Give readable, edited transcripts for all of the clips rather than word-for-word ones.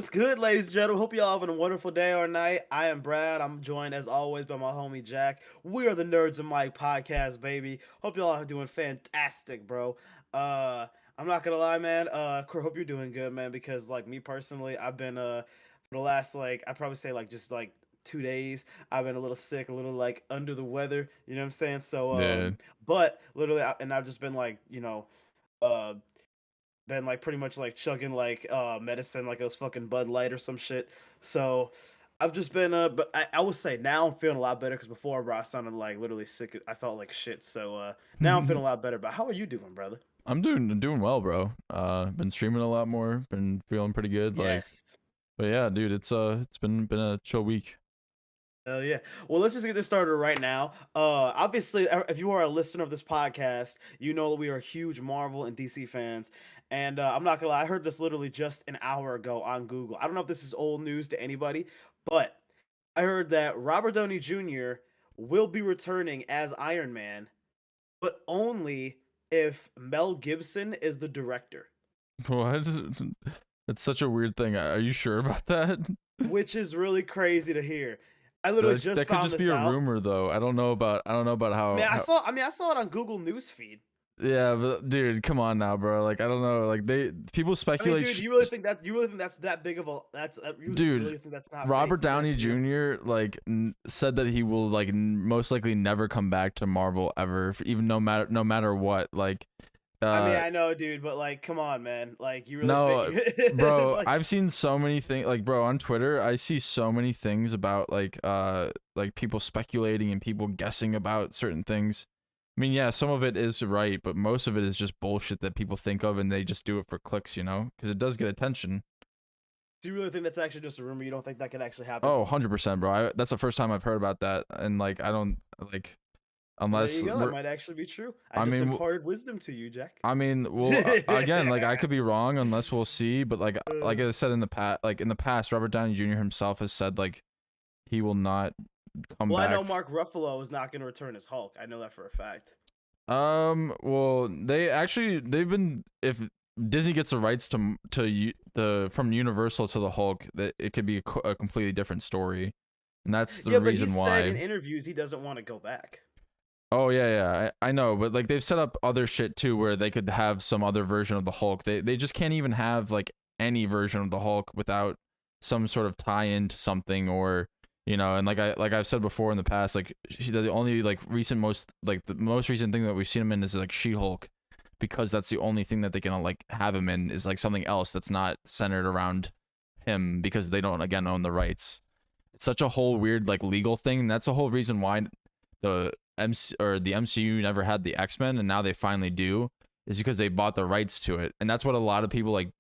What's good, ladies and gentlemen? Hope y'all having a wonderful day or night. I am Brad. I'm joined as always by my homie Jack. We are the Nerds and Mike podcast, baby. Hope y'all are doing fantastic, bro. I'm not gonna lie, man. Hope you're doing good, man. Because like me personally, I've been for the last I'd probably say just 2 days. I've been a little sick, a little like under the weather. You know what I'm saying? So Yeah. but literally, and I've just been uh been like pretty much like chugging medicine like it was fucking Bud Light or some shit. So I've just been but I would say now I'm feeling a lot better because before, bro, I sounded like literally sick. I felt like shit. So now I'm feeling a lot better. But how are you doing, brother? I'm doing well, bro. Been streaming a lot more, been feeling pretty good, Yes. but yeah, dude, it's been a chill week. Hell yeah. Well, let's just get this started right now. Obviously, if you are a listener of this podcast, you know that we are huge Marvel and DC fans. And I'm not gonna lie, I heard this literally just an hour ago on Google. I don't know if this is old news to anybody, but I heard that Robert Downey Jr. will be returning as Iron Man, but only if Mel Gibson is the director, What? It's such a weird thing. Are you sure about that? which is really crazy to hear. I literally just That could found just be this a out. rumor, though. I don't know about how. I saw it on Google News feed. Yeah, but dude, come on now, bro. Like, I don't know. Like, people I mean, speculate. dude, you really think that's that big of a you Dude, really think that's not fake? Robert You think Downey that's real? Jr. Said that he will most likely never come back to Marvel ever, even no matter what. I mean, Uh, I know, dude, but like, come on, man. Like, you really think No, bro, like I've seen so many things bro, on Twitter, I see so many things about like people speculating and people guessing about certain things. I mean, yeah, some of it is right, but most of it is just bullshit that people think of and they just do it for clicks, you know? Cuz it does get attention. do you really think that's actually just a rumor? You don't think that could actually happen? Oh, 100%, bro. That's the first time I've heard about that and like I don't like Well, there unless you go. That we're might actually be true. I I just mean imparted wisdom to you, Jack. well, again, like I could be wrong unless we'll see, but like Uh, I said in the past, Robert Downey Jr. himself has said like he will not come well, I know back. Mark Ruffalo is not going to return as Hulk. I know that for a fact. Well, they've been if Disney gets the rights the from Universal to the Hulk, that it could be a completely different story, and that's the Yeah, but he reason said in why. interviews he doesn't want to go back. Oh yeah, yeah, I know, but like they've set up other shit too, where they could have some other version of the Hulk. They just can't even have like any version of the Hulk without some sort of tie in to something or and I've said before in the past, like the only the most recent thing that we've seen him in is like She-Hulk, because that's the only thing that they can like have him in is like something else that's not centered around him because they don't again own the rights. It's such a whole weird like legal thing. And that's the whole reason why the MCU never had the X-Men and now they finally do, is because they bought the rights to it. And that's what a lot of people like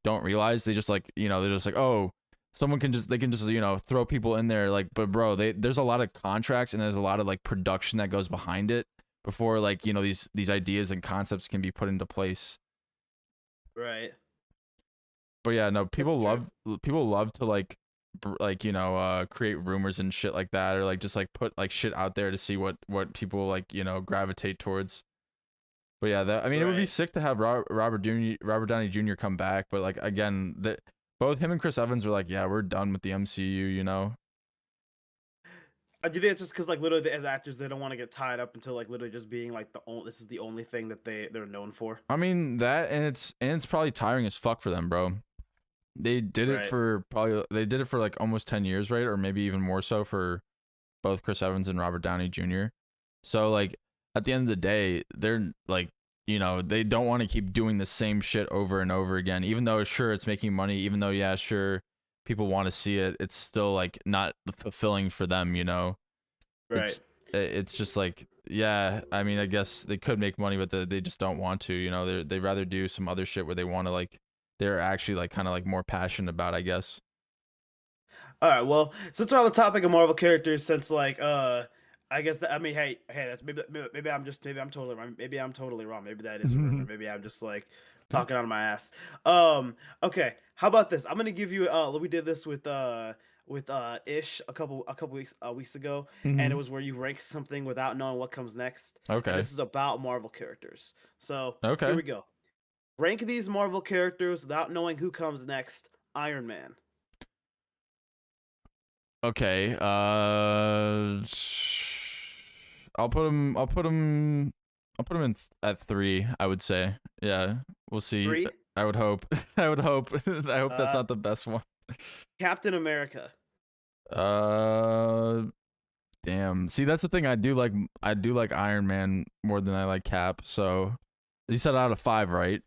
don't realize. They just like, they're just like, "Oh, they can just, throw people in there like, but bro, there's a lot of contracts and there's a lot of like production that goes behind it before like, these ideas and concepts can be put into place." Right. But yeah, no, That's true. people love to like create rumors and shit like that, or like just like put like shit out there to see what people like gravitate towards. But yeah, that I mean, it would be Right. sick to have Robert Downey Jr. come back, but like again, that both him and Chris Evans are like, yeah, we're done with the MCU, you know. Do you think it's just because like literally as actors they don't want to get tied up until like literally just being like this is the only thing that they're known for? I mean that, and it's probably tiring as fuck for them, bro. Right. They did it for like almost 10 years, right, or maybe even more so for both Chris Evans and Robert Downey Jr. So like at the end of the day, they're like, they don't want to keep doing the same shit over and over again. Even though sure it's making money, even though yeah, sure people want to see it, it's still like not fulfilling for them, you know. Right. It's just like yeah, I mean, I guess they could make money, but they just don't want to, They rather do some other shit where they want to like they're actually like kind of like more passionate about, I guess. All right. Well, since we're on the topic of Marvel characters, since I guess that I mean, hey, that's maybe maybe I'm totally wrong. Maybe I'm totally wrong. Maybe that is a rumor. Maybe I'm just like talking out of my ass. Okay. How about this? I'm gonna give you. We did this with Ish a couple weeks ago, and it Hmm. was where you rank something without knowing what comes next. And Okay. this is about Marvel characters. So here Okay. we go. Rank these Marvel characters without knowing who comes next. Iron Man. Okay. I'll put him. I'll put him. I'll put him in at 3. I would say. Yeah, we'll see. 3. I would hope. I would hope. I hope that's Uh, not the best one. Captain America. Uh, damn. See, that's the thing. I do like Iron Man more than I like Cap. So you said out of 5, right?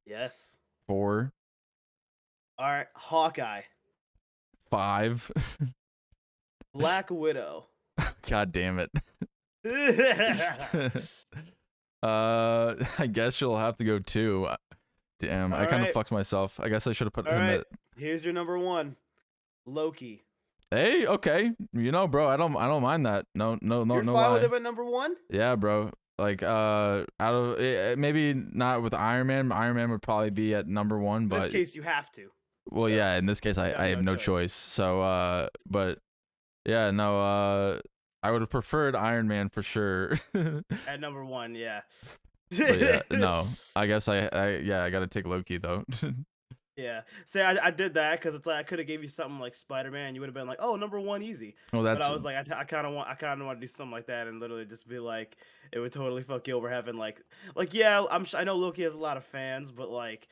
Yes. 4, All right, Hawkeye. 5. Black Widow. God damn it. I guess you'll have to go 2. Damn, All I kind of right. fucked myself. I guess I should have put All him right. at. Here's your number 1. Loki. Hey, okay. You know, bro, I don't mind that. No, no, no, You're no fine with lie. him at number 1? Yeah, bro. Like, out of maybe not with Iron Man. Iron Man would probably be at number 1, In this but case, you have to. well, Yeah. yeah. In this case, You I have no choice. So, but yeah, no, I would have preferred Iron Man for sure. At number 1, yeah. But yeah, no. I guess yeah, I gotta take Loki though. Yeah. Say I did that because it's like I could have gave you something like Spider-Man. You would have been like, oh, number 1 easy. Well, But that's I was like, I kind of want to do something like that and literally just be like, it would totally fuck you over having like yeah, I know Loki has a lot of fans, but like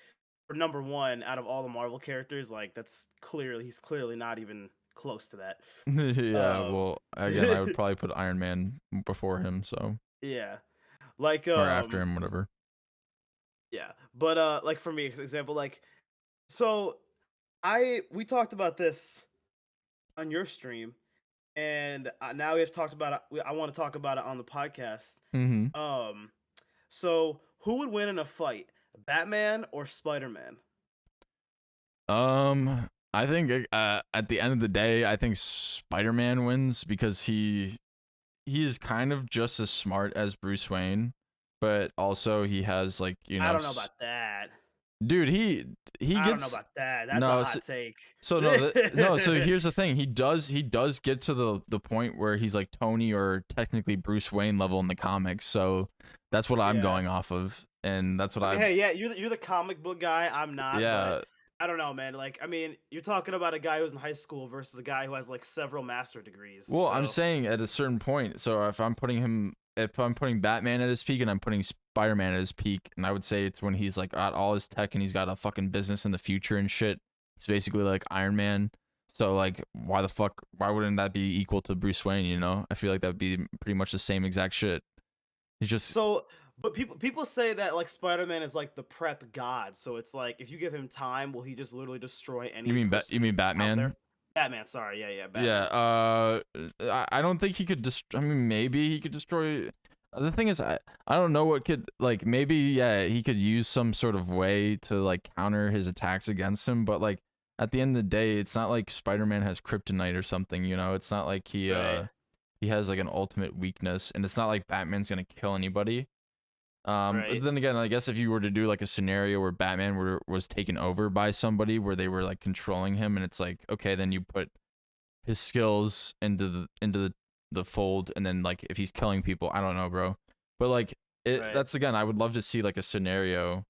for number 1 out of all the Marvel characters, like he's clearly not even close to that. yeah. Um, Well, again, I would probably put Iron Man before him, so yeah, like or after him, whatever. yeah, but like for me, for example, like so we talked about this on your stream, and now we have talked about it. I want to talk about it on the podcast. Mm-hmm. So who would win in a fight, Batman or Spider-Man? I think at the end of the day, I think Spider-Man wins because he is kind of just as smart as Bruce Wayne, but also he has like I don't know about that. dude, he I don't know gets about that. That's no a hot take. so no no so here's the thing, he does get to the point where he's like Tony or technically Bruce Wayne level in the comics, so that's what I'm Yeah. going off of, and that's what I Hey, yeah, you're the comic book guy. I'm not. yeah. But I don't know, man. Like, I mean, you're talking about a guy who's in high school versus a guy who has like several master degrees. Well, I'm So, saying at a certain point. So if I'm putting Batman at his peak and I'm putting Spider-Man at his peak, and I would say it's when he's like got all his tech and he's got a fucking business in the future and shit. It's basically like Iron Man. So like, why wouldn't that be equal to Bruce Wayne? You know, I feel like that would be pretty much the same exact shit. He's just so, but people say that like Spider-Man is like the prep god. So it's like if you give him time, will he just literally destroy any? you mean out there? Batman? Batman. Sorry, yeah, Batman. Yeah. I don't think he could I mean, maybe he could destroy. The thing is, I don't know what could like maybe yeah he could use some sort of way to like counter his attacks against him, but like at the end of the day, it's not like Spider-Man has kryptonite or something. You know, it's not like Right. he has like an ultimate weakness, and it's not like Batman's gonna kill anybody. But Right. then again, I guess if you were to do like a scenario where Batman was taken over by somebody where they were like controlling him, and it's like okay, then you put his skills into the fold, and then like if he's killing people, I don't know, bro. But like Right. that's again, I would love to see like a scenario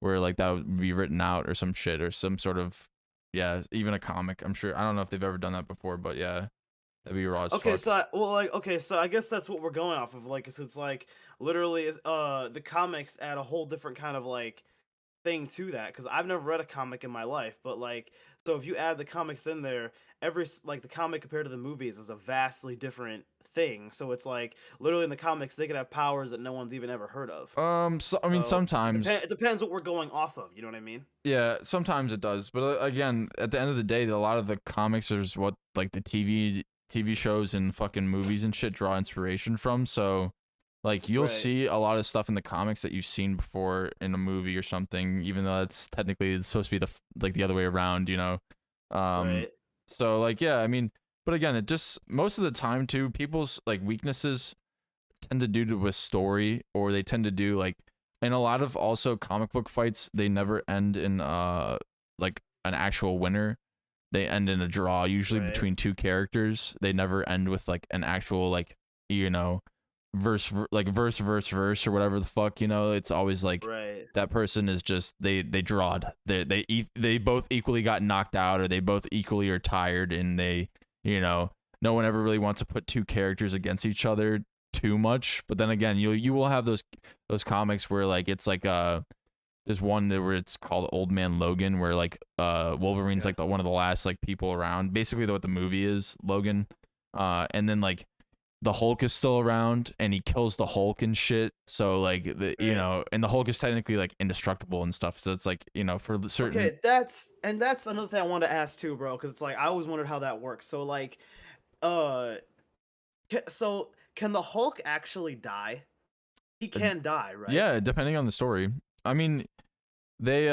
where like that would be written out or some shit or some sort of yeah, even a comic. I'm sure I don't know if they've ever done that before, but yeah, that'd be raw as Okay, fuck. so so I guess that's what we're going off of. Like, it's like literally is the comics add a whole different kind of like thing to that because I've never read a comic in my life, but like so if you add the comics in there, like the comic compared to the movies is a vastly different thing. So it's like literally in the comics they could have powers that no one's even ever heard of. So I mean sometimes It depends what we're going off of. You know what I mean? yeah, sometimes it does, but again, at the end of the day, a lot of the comics is what like the TV shows and fucking movies and shit draw inspiration from. So, like, you'll Right. see a lot of stuff in the comics that you've seen before in a movie or something, even though it's technically it's supposed to be like the other way around, you know. Right. So like yeah, I mean, but again, it just most of the time too, people's like weaknesses tend to do with story, or they tend to do like in a lot of also comic book fights, they never end in like an actual winner. They end in a draw, usually Right. between two characters. They never end with like an actual like you know verse or whatever the fuck, you know. It's always like Right. that person is just they drawed. They both equally got knocked out, or they both equally are tired, and they you know, no one ever really wants to put two characters against each other too much. But then again, you will have those comics where like it's like there's one that where it's called Old Man Logan, where like Wolverine's Yeah. like one of the last like people around, basically what the movie is, Logan. And then like the Hulk is still around and he kills the Hulk and shit. So like Right. and the Hulk is technically like indestructible and stuff. So it's like, for the certain. Okay, that's another thing I wanted to ask too, bro, because it's like I always wondered how that works. So like, uh, so can the Hulk actually die? He can die, right? Yeah, depending on the story. I mean, they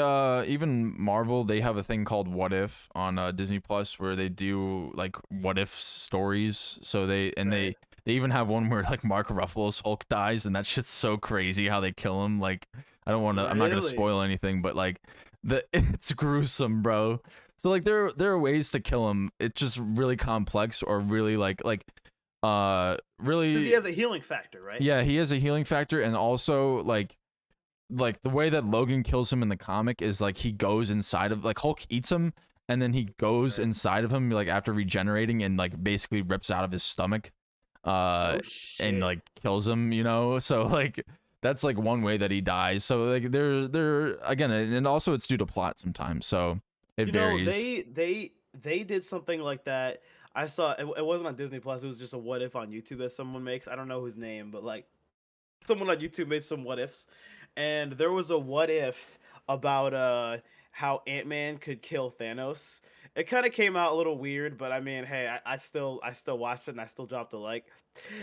even Marvel, they have a thing called What If on Disney Plus where they do like what if stories. So Right. they even have one where like Mark Ruffalo's Hulk dies, and that shit's so crazy how they kill him. Like I'm not gonna Really? spoil anything, but like it's gruesome, bro. So like there are ways to kill him. It's just really complex or really Because he really. has a healing factor, right? Yeah, he has a healing factor, and also like the way that Logan kills him in the comic is like he goes inside of like Hulk eats him, and then he goes Right. inside of him like after regenerating and like basically rips out of his stomach uh Oh and shit. like kills him, so like that's like one way that he dies. So like they're again, and also it's due to plot sometimes, so it You know, varies. they did something like that. I saw it wasn't on Disney Plus. It was just a what if on YouTube that someone makes. I don't know his name, but like someone on YouTube made some what ifs, and there was a what if about how Ant-Man could kill Thanos. It kind of came out a little weird, but I mean, hey, I still watched it and I still dropped a like.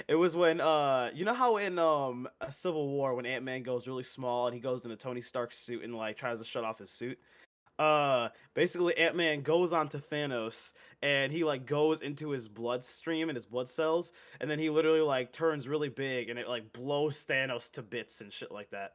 It was when you know how in a Civil War when Ant-Man goes really small and he goes into Tony Stark's suit and like tries to shut off his suit. Basically Ant-Man goes onto Thanos and he like goes into his bloodstream and his blood cells, and then he literally like turns really big and it like blows Thanos to bits and shit like that.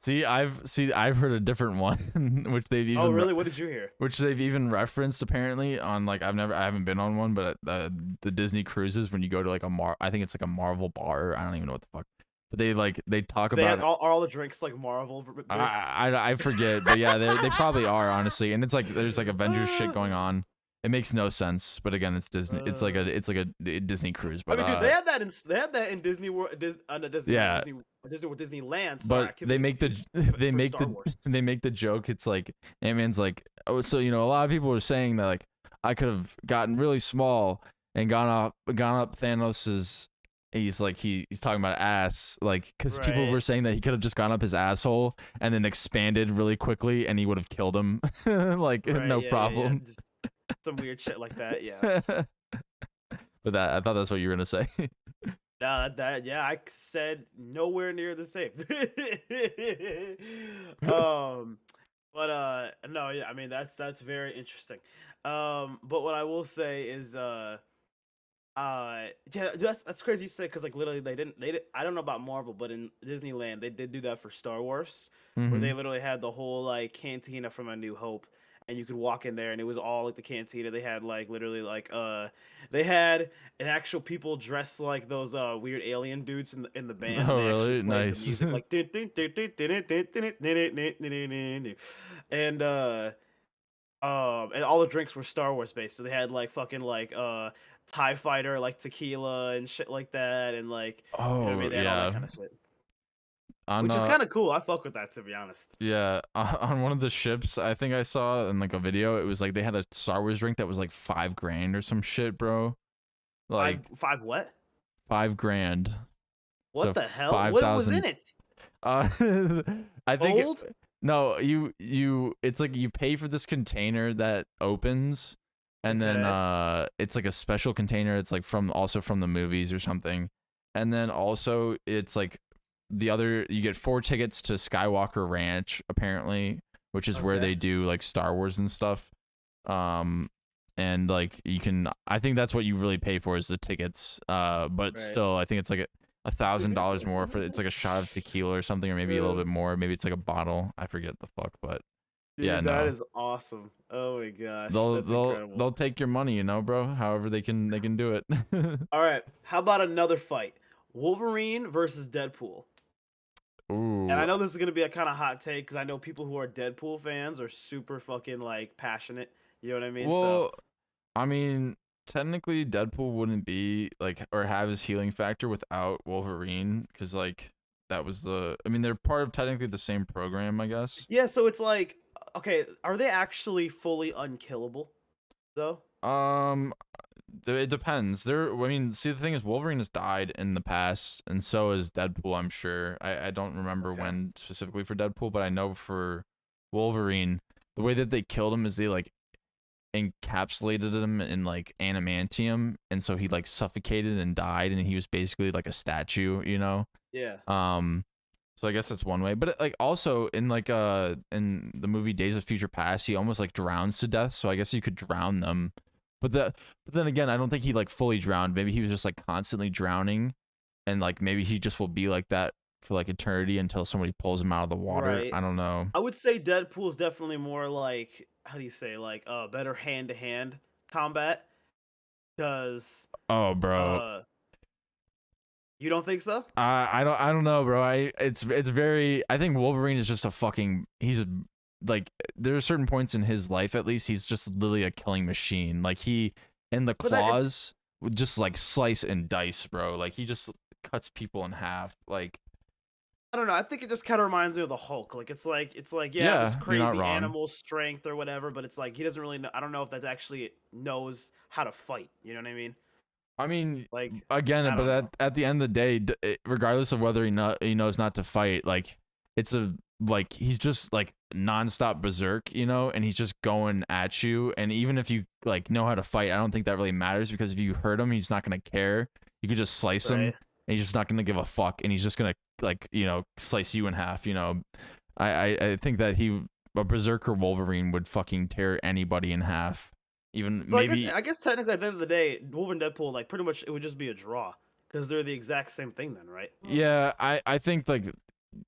I've heard a different one Oh really? What did you hear? which they've even referenced apparently on like I haven't been on one, but the Disney cruises when you go to like I think it's like a Marvel bar. I don't even know what the fuck, but they talk They had about. all the drinks like Marvel based. I forget, but yeah, they probably are honestly, and it's like there's like Avengers shit going on. It makes no sense, but again, it's Disney. uh, It's like a Disney cruise, I but mean, dude, they had that in Disney World, not Disney World, yeah, Disneyland. Sorry, but I keep getting confused they for make Star Wars. they make the joke. It's like Ant-Man's like, oh, so a lot of people are saying that like I could have gotten really small and gone up Thanos's. He's like he's talking about ass, like because people Right, were saying that he could have just gone up his asshole and then expanded really quickly and he would have killed him, like right, no yeah. problem. Just some weird shit like that. Yeah. But that I thought that's what you were gonna say. Yeah, I said nowhere near the same. But no, yeah, I mean that's very interesting. But what I will say is yeah, that's crazy you say because like literally they did I don't know about Marvel, but in Disneyland they did do that for Star Wars, where they hmm literally had the whole like cantina from A New Hope, and you could walk in there and it was all like the cantina. They had like literally like they had an actual people dressed like those weird alien dudes in the band, and Oh, they actually really? played the Nice. music like and and all the drinks were Star Wars based. So they had like fucking like TIE fighter like tequila and shit like that, and like you know what I Oh, mean, they had all that yeah. kind of shit. On Which is kind of cool. I fuck with that, to be honest. yeah, on one of the ships, I think I saw in like a video, it was like they had a Star Wars drink that was like 5 grand or some shit, bro. Like Five what? 5 grand. So What the hell? What was 5,000. in it? Uh, I think Gold? no, it's like you pay for this container that opens, and then Okay. it's like a special container. It's like from the movies or something, and then also it's like the other you get 4 tickets to Skywalker Ranch apparently, which is where Okay. they do like Star Wars and stuff. Um, and like you can, I think that's what you really pay for is the tickets. But Right. still, I think it's like $1,000 more for it's like a shot of tequila or something, or maybe a little Uh, bit more. Maybe it's like a bottle. I forget the fuck, but yeah, Dude, that no, is awesome. Oh my gosh, that's incredible. they'll take your money, bro. However they can do it. All right, how about another fight? Wolverine versus Deadpool. And I Ooh, know this is gonna be a kind of hot take because I know people who are Deadpool fans are super fucking like passionate. You know what I mean? So well, I mean. technically Deadpool wouldn't be like or have his healing factor without Wolverine because like that was the. I mean, they're part of technically the same program, I guess. Yeah, so it's like, okay, are they actually fully unkillable though? Um, it depends. There. I mean, see, the thing is, Wolverine has died in the past, and so is Deadpool. I'm sure. I don't remember Okay. when specifically for Deadpool, but I know for Wolverine, the way that they killed him is they like encapsulated him in like adamantium, and so he like suffocated and died, and he was basically like a statue, you know. Yeah. Um, so I guess that's one way, but like also in the movie Days of Future Past, he almost like drowns to death. So I guess you could drown them, but then again, I don't think he like fully drowned. Maybe he was just like constantly drowning, and like maybe he just will be like that for like eternity until somebody pulls him out of the water. Right. I don't know. I would say Deadpool is definitely more like, how do you say, like better hand to hand combat, because Oh, bro. uh you don't think so? I don't know, bro. It's very. I think Wolverine is just a fucking. He's a, like there are certain points in his life at least he's just literally a killing machine. Like he and the But that claws would just like slice and dice, bro. Like he just cuts people in half. Like I don't know. I think it just kind of reminds me of the Hulk. Like it's like yeah, this yeah, you're not crazy wrong. animal strength or whatever, but it's like he doesn't really know. I don't know if that actually knows how to fight. You know what I mean? I mean, Like again, I but don't know. at the end of the day, regardless of whether he knows not to fight, like it's a like he's just like nonstop berserk, you know, and he's just going at you. And even if you like know how to fight, I don't think that really matters because if you hurt him, he's not gonna care. You could just slice him, Right. and he's just not gonna give a fuck, and he's just gonna like slice you in half. You know, I think that a berserker Wolverine would fucking tear anybody in half. Even So I guess maybe I guess technically at the end of the day, Wolverine and Deadpool like pretty much it would just be a draw because they're the exact same thing then, right? yeah, I think like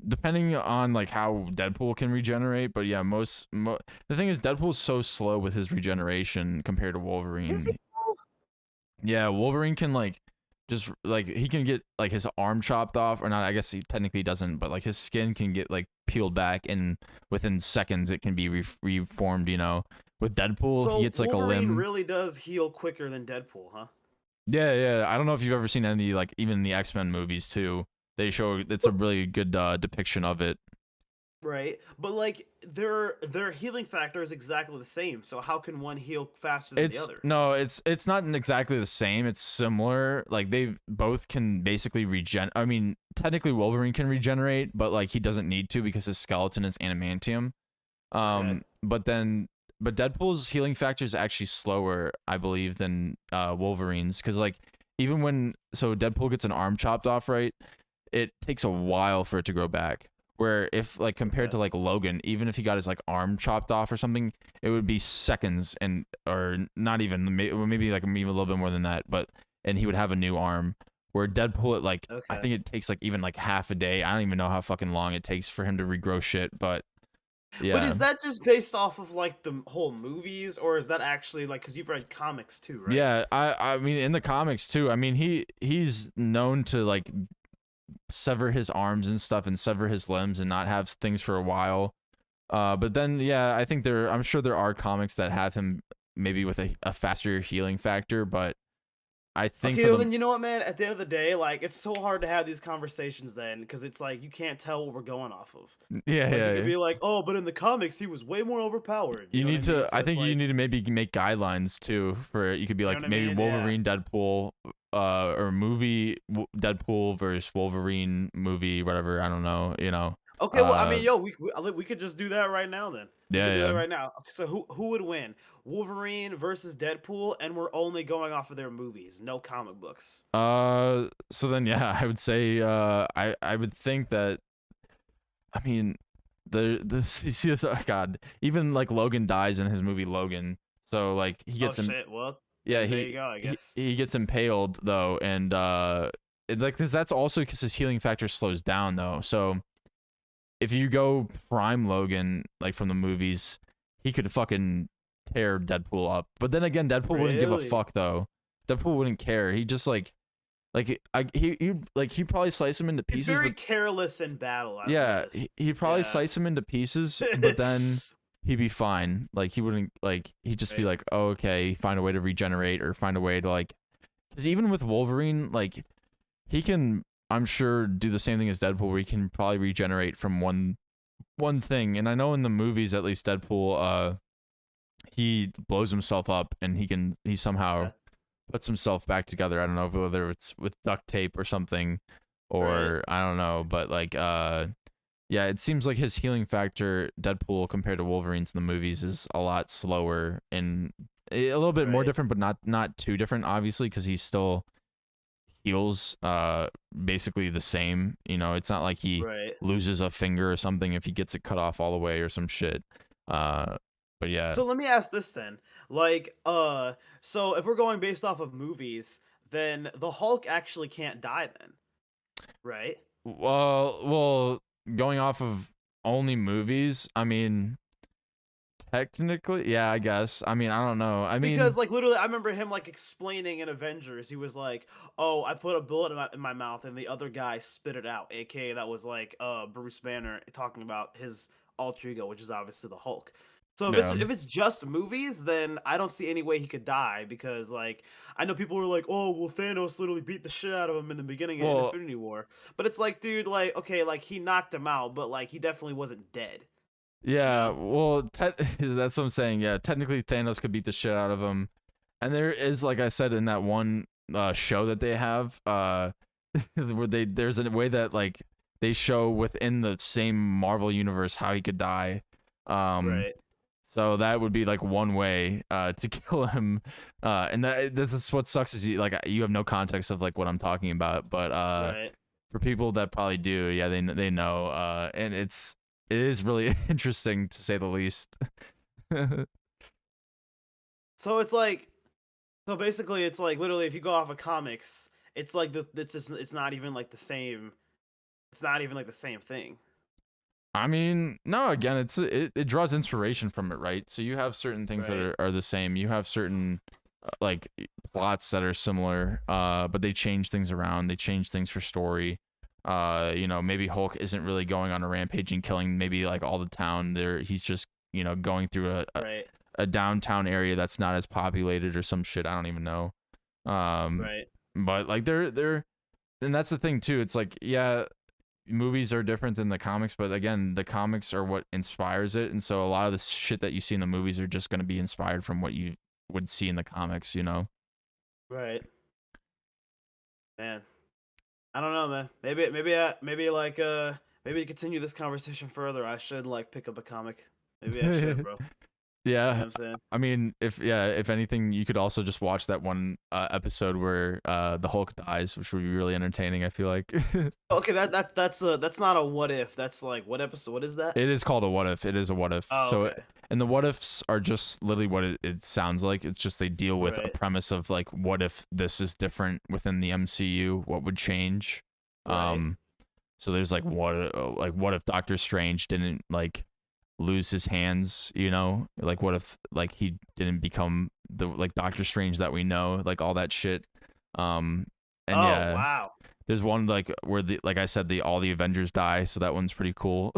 depending on like how Deadpool can regenerate, but yeah, the thing is Deadpool's so slow with his regeneration compared to Is he? Wolverine. Yeah, Wolverine can like just like he can get like his arm chopped off or not, I guess he technically doesn't, but like his skin can get like peeled back and within seconds it can be reformed, you know. With Deadpool, he So gets like a Wolverine limb. really does heal quicker than Deadpool, huh? Yeah, yeah. I don't know if you've ever seen any like even the X-Men movies too. They show it's a really good depiction of it. Right, but like their healing factor is exactly the same. So how can one heal faster than the It's other? no, it's not exactly the same. It's similar. Like they both can basically regen. I mean, technically Wolverine can regenerate, but like he doesn't need to because his skeleton is adamantium. Okay. But Deadpool's healing factor is actually slower, I believe, than Wolverine's because like even when Deadpool gets an arm chopped off, right? It takes a while for it to grow back. Where if like compared Okay. to like Logan, even if he got his like arm chopped off or something, it would be seconds and or not even maybe like maybe a little bit more than that, but and he would have a new arm. Where Deadpool, it like I Okay. think it takes like even like half a day. I don't even know how fucking long it takes for him to regrow shit, but But yeah, is that just based off of like the whole movies, or is that actually like because you've read comics too, right? yeah. I mean in the comics too. I mean he's known to like sever his arms and stuff and sever his limbs and not have things for a while. But then yeah, I think I'm sure there are comics that have him maybe with a faster healing factor, but I think Okay, for well the then you know what, man. At the end of the day, like it's so hard to have these conversations then because it's like you can't tell what we're going off of. yeah, Like you yeah, could yeah. be like, oh, but in the comics he was way more overpowered. You You know what I need mean? to So I it's think you like, need to maybe make guidelines too for you could be you know like what I maybe mean? Yeah. Wolverine Deadpool or movie Deadpool versus Wolverine movie whatever, I don't know, you know. Okay, well, I Uh mean, yo, we could just do that right now. Then we yeah, could do that yeah. right now. Okay, so who would win? Wolverine versus Deadpool, and we're only going off of their movies, no comic books. So then yeah, I would say I would think that I mean this you see this oh God, even like Logan dies in his movie Logan. So like he Oh gets him shit. Well, yeah, then there you go. I guess. he gets impaled though and like cuz that's also cuz his healing factor slows down though. So if you go prime Logan like from the movies, he could fucking tear Deadpool up. But then again, Deadpool wouldn't give a Really? fuck though. Deadpool wouldn't care. He just he probably slice him into He's pieces, very but careless in battle. I've yeah, noticed. he'd probably Yeah. slice him into pieces, but then he'd be fine. Like he wouldn't like he'd just be Right. like, oh, okay, find a way to regenerate or find a way to like. Because even with Wolverine, like he can, I'm sure, do the same thing as Deadpool, where he can probably regenerate from one thing. And I know in the movies, at least Deadpool, he blows himself up and he somehow Yeah. puts himself back together. I don't know whether it's with duct tape or something, Right. or I don't know, but like yeah, it seems like his healing factor, Deadpool, compared to Wolverine's in the movies, is a lot slower and a little bit more Right. different, but not too different, obviously, because he still heals basically the same. You know, it's not like he Right. loses a finger or something if he gets it cut off all the way or some shit. Uh, but yeah, So let me ask this then. Like, so if we're going based off of movies, then the Hulk actually can't die then, right? well, going off of only movies, I mean, technically, yeah, I guess. I mean, I don't know. I Because mean, like literally, I remember him like explaining in Avengers. He was like, "Oh, I put a bullet in my mouth, and the other guy spit it out." AKA that was like Bruce Banner talking about his alter ego, which is obviously the Hulk. So yeah, if it's just movies, then I don't see any way he could die because like I know people were like, "Oh, well, Thanos literally beat the shit out of him in the beginning of well, Infinity War," but it's like, dude, like okay, like he knocked him out, but like he definitely wasn't dead, you yeah, know? well, that's what I'm saying. Yeah, technically Thanos could beat the shit out of him, and there is, like I said in that one show that they have, where there's a way that like they show within the same Marvel universe how he could die. Um, Right, so that would be like one way to kill him, and that this is what sucks is you have no context of like what I'm talking about, but right. for people that probably do, yeah, they know, and it is really interesting to say the least. So it's like so basically, it's like literally if you go off of comics, it's like it's just it's not even like the same. It's not even like the same thing. I mean, no, again, it draws inspiration from it, right? So you have certain things that Right. are the same. You have certain like plots that are similar, but they change things around. They change things for story. You know, maybe Hulk isn't really going on a rampage and killing maybe like all the town. There, he's just going through Right. a downtown area that's not as populated or some shit. I don't even know. Um, Right. but like they're and that's the thing too. It's like, yeah, movies are different than the comics, but again, the comics are what inspires it, and so a lot of the shit that you see in the movies are just going to be inspired from what you would see in the comics. You know? Right. Man, I don't know, man. Maybe like maybe to continue this conversation further, I should like pick up a comic. Maybe I should, bro. You know Yeah, what I'm saying? I mean, if anything, you could also just watch that one episode where the Hulk dies, which would be really entertaining. I feel like Okay, that's not a what if. That's like what episode? What is that? it is called a what if. It is a what if. Oh, So, okay. and the what ifs are just literally what it sounds like. It's just they deal with a Right. premise of like, what if this is different within the MCU? What would change? Right. Um, so there's like what if Doctor Strange didn't like lose his hands? You know, like what if like he didn't become the like Doctor Strange that we know? Like all that shit. Um, and Oh yeah, wow. there's one like where the like I said the all the Avengers die, so that one's pretty cool.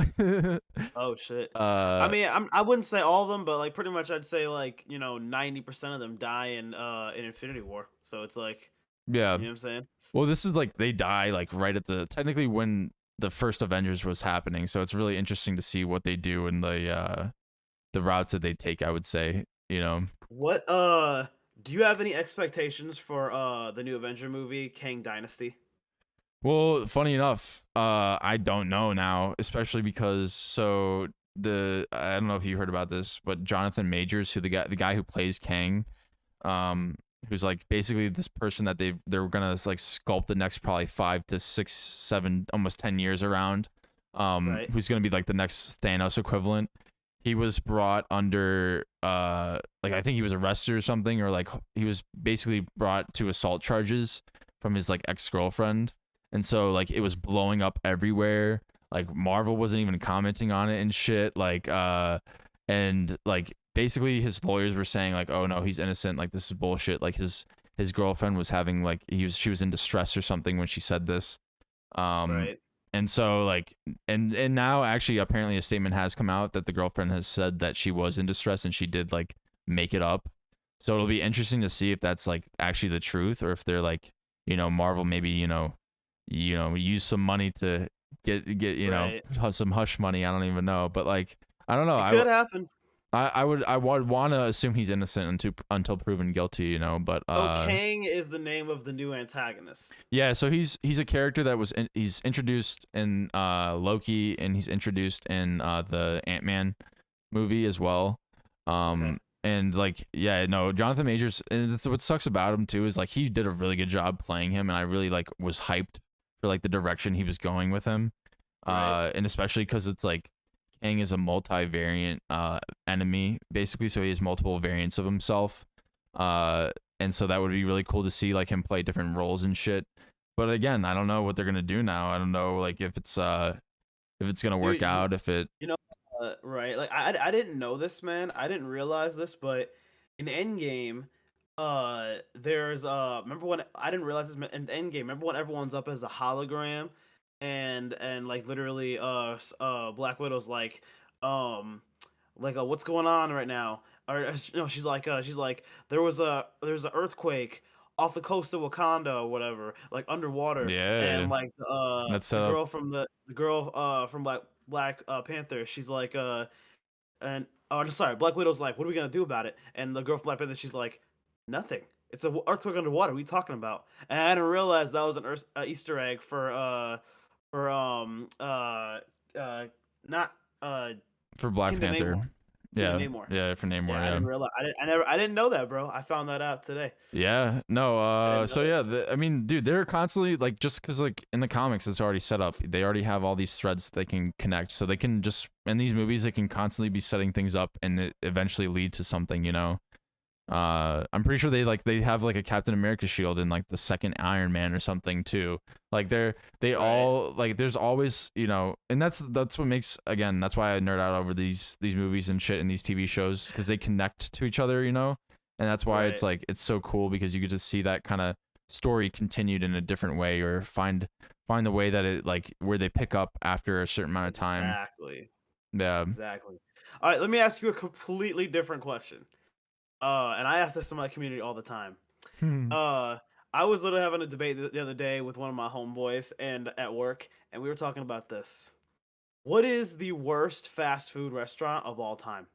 Oh shit. I uh mean, I wouldn't say all of them, but like pretty much I'd say like, 90% of them die in Infinity War. So it's like, yeah. you know what I'm saying? Well, this is like they die like right at the technically when the first Avengers was happening, so it's really interesting to see what they do and the routes that they take, I would say, you know. What do you have any expectations for the new Avenger movie, Kang Dynasty? Well, funny enough, I don't know now, especially because so the I don't know if you heard about this, but Jonathan Majors, who the guy who plays Kang, um, who's like basically this person that they're gonna like sculpt the next probably 5 to 6, 7, almost 10 years around, Right. who's gonna be like the next Thanos equivalent. He was brought under like I think he was arrested or something, or like he was basically brought to assault charges from his like ex-girlfriend, and so like it was blowing up everywhere. Like Marvel wasn't even commenting on it and shit, like and like basically his lawyers were saying like, oh no, he's innocent, like this is bullshit. Like his girlfriend was having like she was in distress or something when she said this. um Right. And so like and now actually apparently a statement has come out that the girlfriend has said that she was in distress and she did like make it up. So it'll be interesting to see if that's like actually the truth or if they're like, Marvel maybe, use some money to get, Right. some hush money. I don't even know. But like I don't know. It could happen. I would want to assume he's innocent until proven guilty, but So Kang is the name of the new antagonist. yeah, so he's a character that he's introduced in Loki and he's introduced in the Ant-Man movie as well. Okay. And like yeah, no, Jonathan Majors, and that's what sucks about him too is like he did a really good job playing him and I really like was hyped for like the direction he was going with him. Right. And especially cuz it's like Kang is a multi-variant enemy basically, so he has multiple variants of himself. And so that would be really cool to see like him play different roles and shit. But again, I don't know what they're gonna do now. I don't know like if it's gonna work Dude, out. If it you know, right? Like I didn't know this, man. I didn't realize this, but in Endgame, there's remember when I didn't realize this in Endgame. Remember when everyone's up as a hologram, and like literally, Black Widow's um, what's going on right now? Or she's like there's an earthquake off the coast of Wakanda or whatever, like underwater, yeah, and like that's the set up girl from the girl from Black Panther, she's like and oh no, sorry, Black Widow's like, what are we gonna do about it? And the girl from Black Panther, she's like, nothing. It's a earthquake underwater. What are you talking about? And I didn't realize that was an Easter egg for uh not for Black Kingdom Panther. Namor. Kingdom Yeah, Namor. yeah, for Namor. Yeah, I Yeah. didn't realize. I didn't know that, bro. I found that out today. Yeah, no, I didn't know so that. yeah, I mean, dude, they're constantly like, just because like in the comics it's already set up, they already have all these threads that they can connect, so they can just in these movies they can constantly be setting things up and it eventually lead to something. I'm pretty sure they have like a Captain America shield in like the second Iron Man or something too. Like they Right. all like there's always and that's what makes, again, that's why I nerd out over these movies and shit and these TV shows because they connect to each other. And that's why it's Right. like it's so cool because you get to see that kind of story continued in a different way or find the way that it like where they pick up after a certain amount of time. Exactly. Yeah. Exactly. All right, let me ask you a completely different question. And I ask this to my community all the time. Uh, I was literally having a debate the other day with one of my homeboys and at work, and we were talking about this. What is the worst fast food restaurant of all time?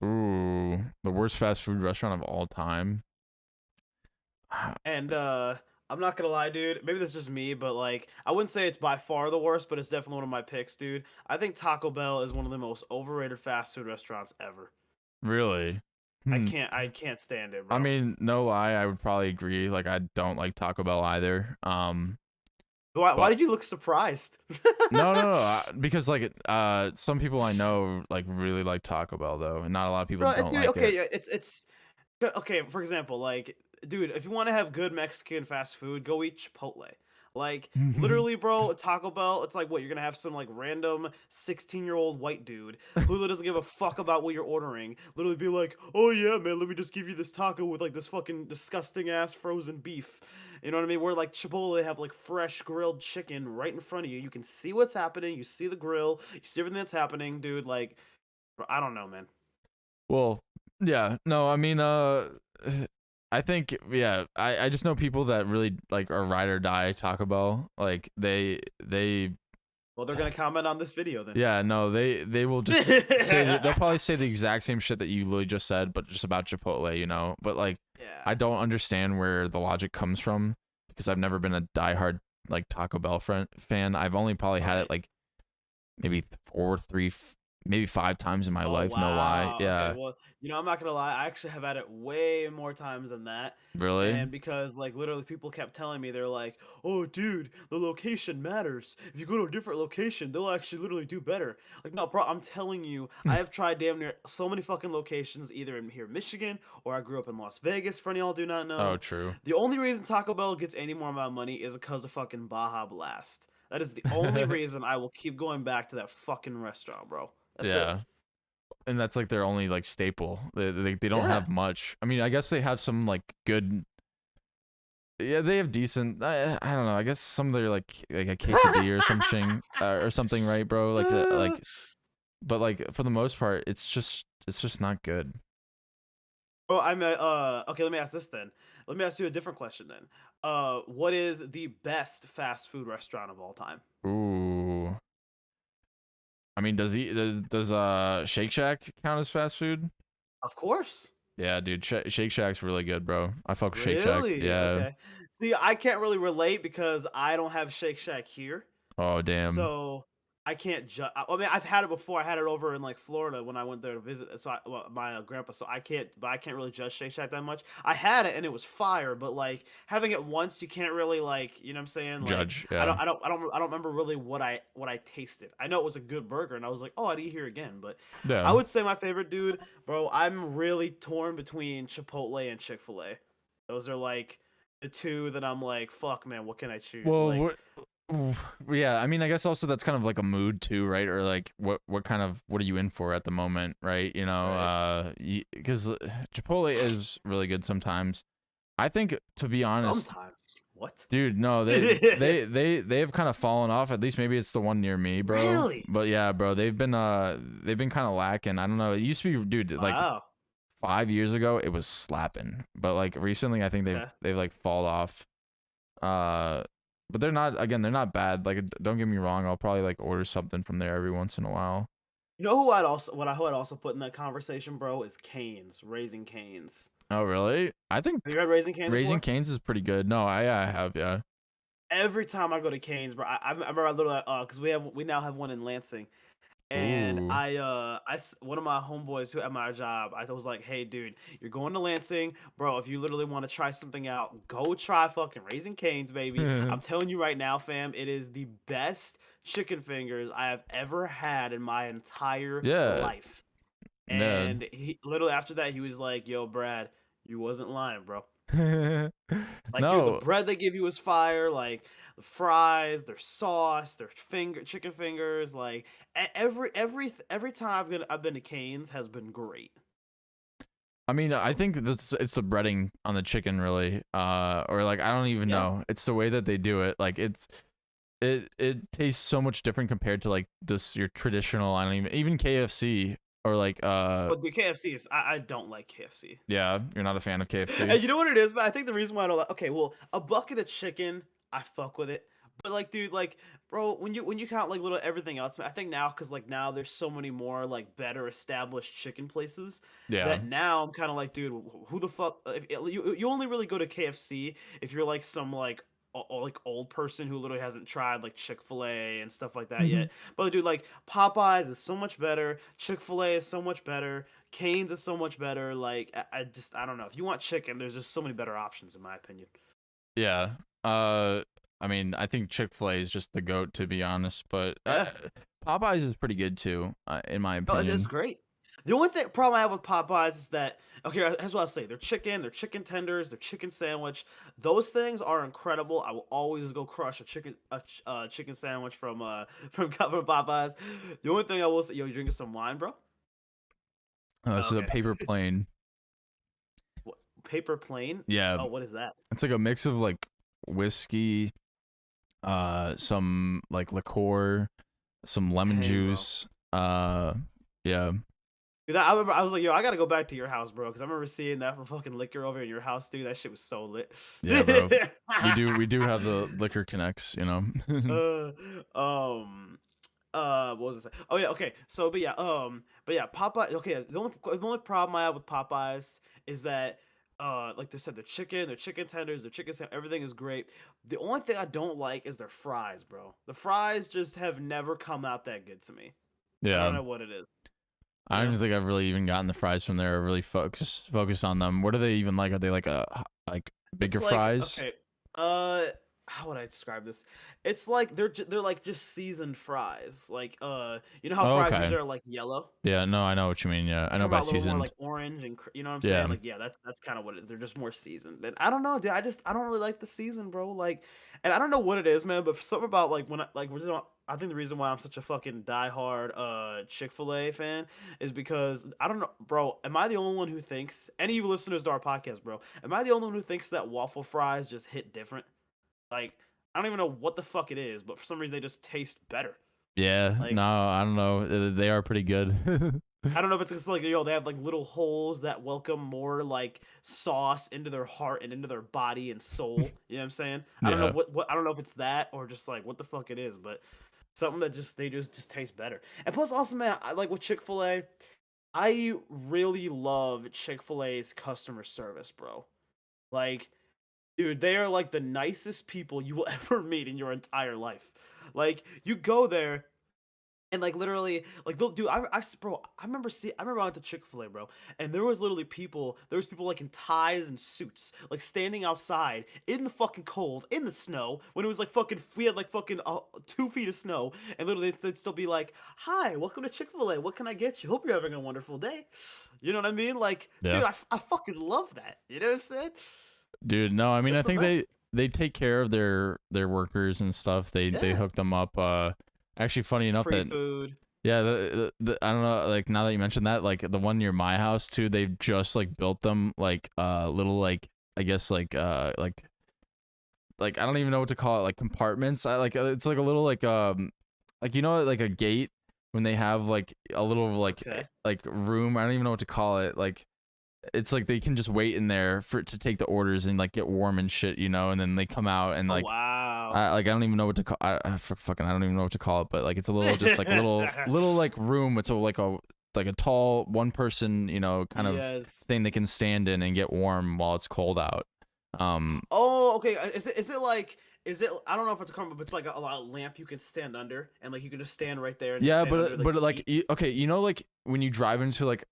Ooh, the worst fast food restaurant of all time. And I'm not gonna lie, dude. Maybe this is just me, but like, I wouldn't say it's by far the worst, but it's definitely one of my picks, dude. I think Taco Bell is one of the most overrated fast food restaurants ever. Really? I can't stand it, I bro. mean, no lie, I would probably agree. Like, I don't like Taco Bell either. Why But did you look surprised? no, no, no, because like, some people I know like really like Taco Bell though, and not a lot of people Bro, don't dude, like okay, it. yeah, it's okay. For example, like, dude, if you want to have good Mexican fast food, go eat Chipotle. Like, literally, bro, Taco Bell, it's like what you're gonna have some like random 16-year-old white dude who literally doesn't give a fuck about what you're ordering. Literally be like, oh yeah, man, let me just give you this taco with like this fucking disgusting ass frozen beef. You know what I mean? Where like Chipotle they have like fresh grilled chicken right in front of you. You can see what's happening. You see the grill. You see everything that's happening, dude. Like, bro, I don't know, man. Well, yeah, no, I mean, I think, yeah, I just know people that really like are ride or die Taco Bell. Like they Well, they're gonna comment on this video then. yeah, no, they will just say that they'll probably say the exact same shit that you literally just said, but just about Chipotle. But like, Yeah. I don't understand where the logic comes from because I've never been a diehard like Taco Bell fan. I've only probably had it Right. like maybe maybe 5 times in my Oh life. No lie. wow. Okay. Yeah, Well, I'm not gonna lie. I actually have had it way more times than that, really. and because like literally people kept telling me they're like, "Oh, dude, the location matters. If you go to a different location, they'll actually literally do better." Like, no, bro. I'm telling you, I have tried damn near so many fucking locations, either in here, in Michigan, or I grew up in Las Vegas. For any y'all do not Oh, know, true. the only reason Taco Bell gets any more of my money is because of fucking Baja Blast. That is the only reason I will keep going back to that fucking restaurant, bro. That's it. Yeah. And that's like their only like staple. They don't Yeah. have much. I mean, I guess they have some like good Yeah, they have decent. I don't know. I guess some of their like a quesadilla or something, right, bro? But like for the most part, it's just not good. Well, okay, let me ask this then. Let me ask you a different question then. What is the best fast food restaurant of all time? Ooh. I mean, does Shake Shack count as fast food? Of course. Yeah, dude, Shake Shack's really good, bro. I fuck with Shake Shack. Really? Yeah. Okay. See, I can't really relate because I don't have Shake Shack here. Oh, damn. So I can't judge. I mean, I've had it before. I had it over in like Florida when I went there to visit. My grandpa. So I can't really judge Shake Shack that much. I had it and it was fire, but like having it once, you can't really like, you know what I'm saying? Like Judge. Yeah. I don't remember really what I tasted. I know it was a good burger, and I was like, oh, I'd eat here again. But I Yeah. would say my favorite dude, bro. I'm really torn between Chipotle and Chick-fil-A. Those are like the two that I'm like, fuck, man, what can I choose? Well, Like, yeah, I mean, I guess also that's kind of like a mood too, right? Or like what are you in for at the moment, right? right? Because Chipotle is really good sometimes. I think, to be honest, Sometimes. What? dude, no, they have kind of fallen off. At least maybe it's the one near me, bro. Really? But yeah, bro, they've been kind of lacking. I don't know. It used to be, dude, like Wow. 5 years ago, it was slapping. But like recently, I think they've Okay. they've like fall off. Uh, but they're not bad. Like, don't get me wrong, I'll probably like order something from there every once in a while. You know who I'd also put in that conversation, bro, is Canes, Raising Canes. Oh, really? I think Have you had Raising Canes Raising before? Cane's is pretty good. No, I have, yeah. Every time I go to Canes, bro, I remember I literally because we now have one in Lansing. And Ooh. one of my homeboys who at my job, I was like, "Hey, dude, you're going to Lansing, bro. If you literally want to try something out, go try fucking Raising Cane's, baby. I'm telling you right now, fam, it is the best chicken fingers I have ever had in my entire Yeah. life." Yeah. And he literally after that, he was like, "Yo, Brad, you wasn't lying, bro. Like, dude, the No, bread they give you is fire. Like, the fries, their sauce, their chicken fingers. Like, every time I've been to Cane's has been great. I mean, I Um, think it's the breading on the chicken, really. Or like, I don't even yeah. know. It's the way that they do it. Like, it tastes so much different compared to like this your traditional. I don't even KFC or like But the KFC is I don't like KFC. yeah, you're not a fan of KFC. And you know what it is, but I think the reason why I don't like okay, well, a bucket of chicken, I fuck with it. But like, dude, like, bro, when you count like little everything else, I think now because like now there's so many more like better established chicken places Yeah. that now I'm kind of like, dude, who the fuck? If you only really go to KFC if you're like some like like old person who literally hasn't tried like Chick-fil-A and stuff like that yet. But dude, like Popeyes is so much better. Chick-fil-A is so much better. Canes is so much better. Like I don't know. If you want chicken, there's just so many better options in my opinion. Yeah. I mean, I think Chick-fil-A is just the goat, to be honest, but Yeah, Popeyes is pretty good too, in my no, it is opinion. great. The only problem I have with Popeyes is that okay, here's what I'll say: their chicken tenders, their chicken sandwich. Those things are incredible. I will always go crush a chicken sandwich from Popeyes. The only thing I will say, yo, you drinking some wine, bro? This is a Okay, paper plane. what, paper plane. Yeah, Oh, what is that? it's like a mix of like whiskey, some like liqueur, some lemon Dang, bro. juice. Yeah, Dude, I remember I was like, yo, I gotta go back to your house, bro, because I remember seeing that for fucking liquor over in your house, dude. That shit was so lit. yeah, bro. We do have the liquor connects, you know. uh, um, what was I saying? Oh yeah, okay. So, but yeah, Popeye. Okay, the only problem I have with Popeyes is that, like they said, their chicken tenders, everything is great. The only thing I don't like is their fries, bro. The fries just have never come out that good to me. I don't Yeah, know what it is, I you don't know? even think I've really even gotten the fries from there. Or really focus on them. What are they even like? Are they like like bigger It's like fries? okay, how would I describe this? It's like they're like just seasoned fries. Like you know how Oh, fries okay. usually are like yellow? Yeah, no, I know what you mean. Yeah, I They know come by out a little more seasoned. like orange and you know what I'm saying? Yeah, Like yeah, that's kind of what it is. They're just more seasoned. And I don't know, dude. I don't really like the season, bro. Like, and I don't know what it is, man. But something about like when I like we're just I think the reason why I'm such a fucking diehard Chick-fil-A fan is because I don't know, bro. Am I the only one who thinks any of you listeners to our podcast, bro? Am I the only one who thinks that waffle fries just hit different? Like, I don't even know what the fuck it is, but for some reason they just taste better. Yeah, no, Like, I don't know. They are pretty good. I don't know if it's just like, they have like little holes that welcome more like sauce into their heart and into their body and soul. You know what I'm saying? I don't know Yeah. what I don't know if it's that or just like what the fuck it is, but something that just taste better. And plus, also, man, I like with Chick Fil A. I really love Chick Fil A's customer service, bro. Like, dude, they are like the nicest people you will ever meet in your entire life. Like, you go there and like literally, like dude, bro, I remember I went to Chick Fil A, bro, and there was literally people. There was people like in ties and suits, like standing outside in the fucking cold, in the snow, when it was like fucking. We had like fucking 2 feet of snow, and literally they'd still be like, "Hi, welcome to Chick Fil A. What can I get you? Hope you're having a wonderful day." You know what I mean? Like, Yeah. dude, I fucking love that. You know what I'm saying? Dude, no, I mean I It's the think best. they take care of their workers and stuff. They Yeah, hook them up. Actually, funny enough free that food. yeah, I don't know, like now that you mentioned that, like the one near my house too, they've just like built them like little like I guess like I don't even know what to call it, like compartments. I like it's like a little like you know like a gate when they have like a little Okay. like room. I don't even know what to call it. Like it's like they can just wait in there for to take the orders and like get warm and shit, you know, and then they come out and Oh like wow. I don't even know what to call fucking I don't even know what to call it, but like it's a little just like a little like room. It's a like a tall one person, you know, kind of Yes. thing they can stand in and get warm while it's cold out. Oh, okay. Is it like is it? I don't know if it's a combo, but it's like a lamp you can stand under, and like you can just stand right there and just Yeah, stand under like but the like heat. okay, you know like when you drive into like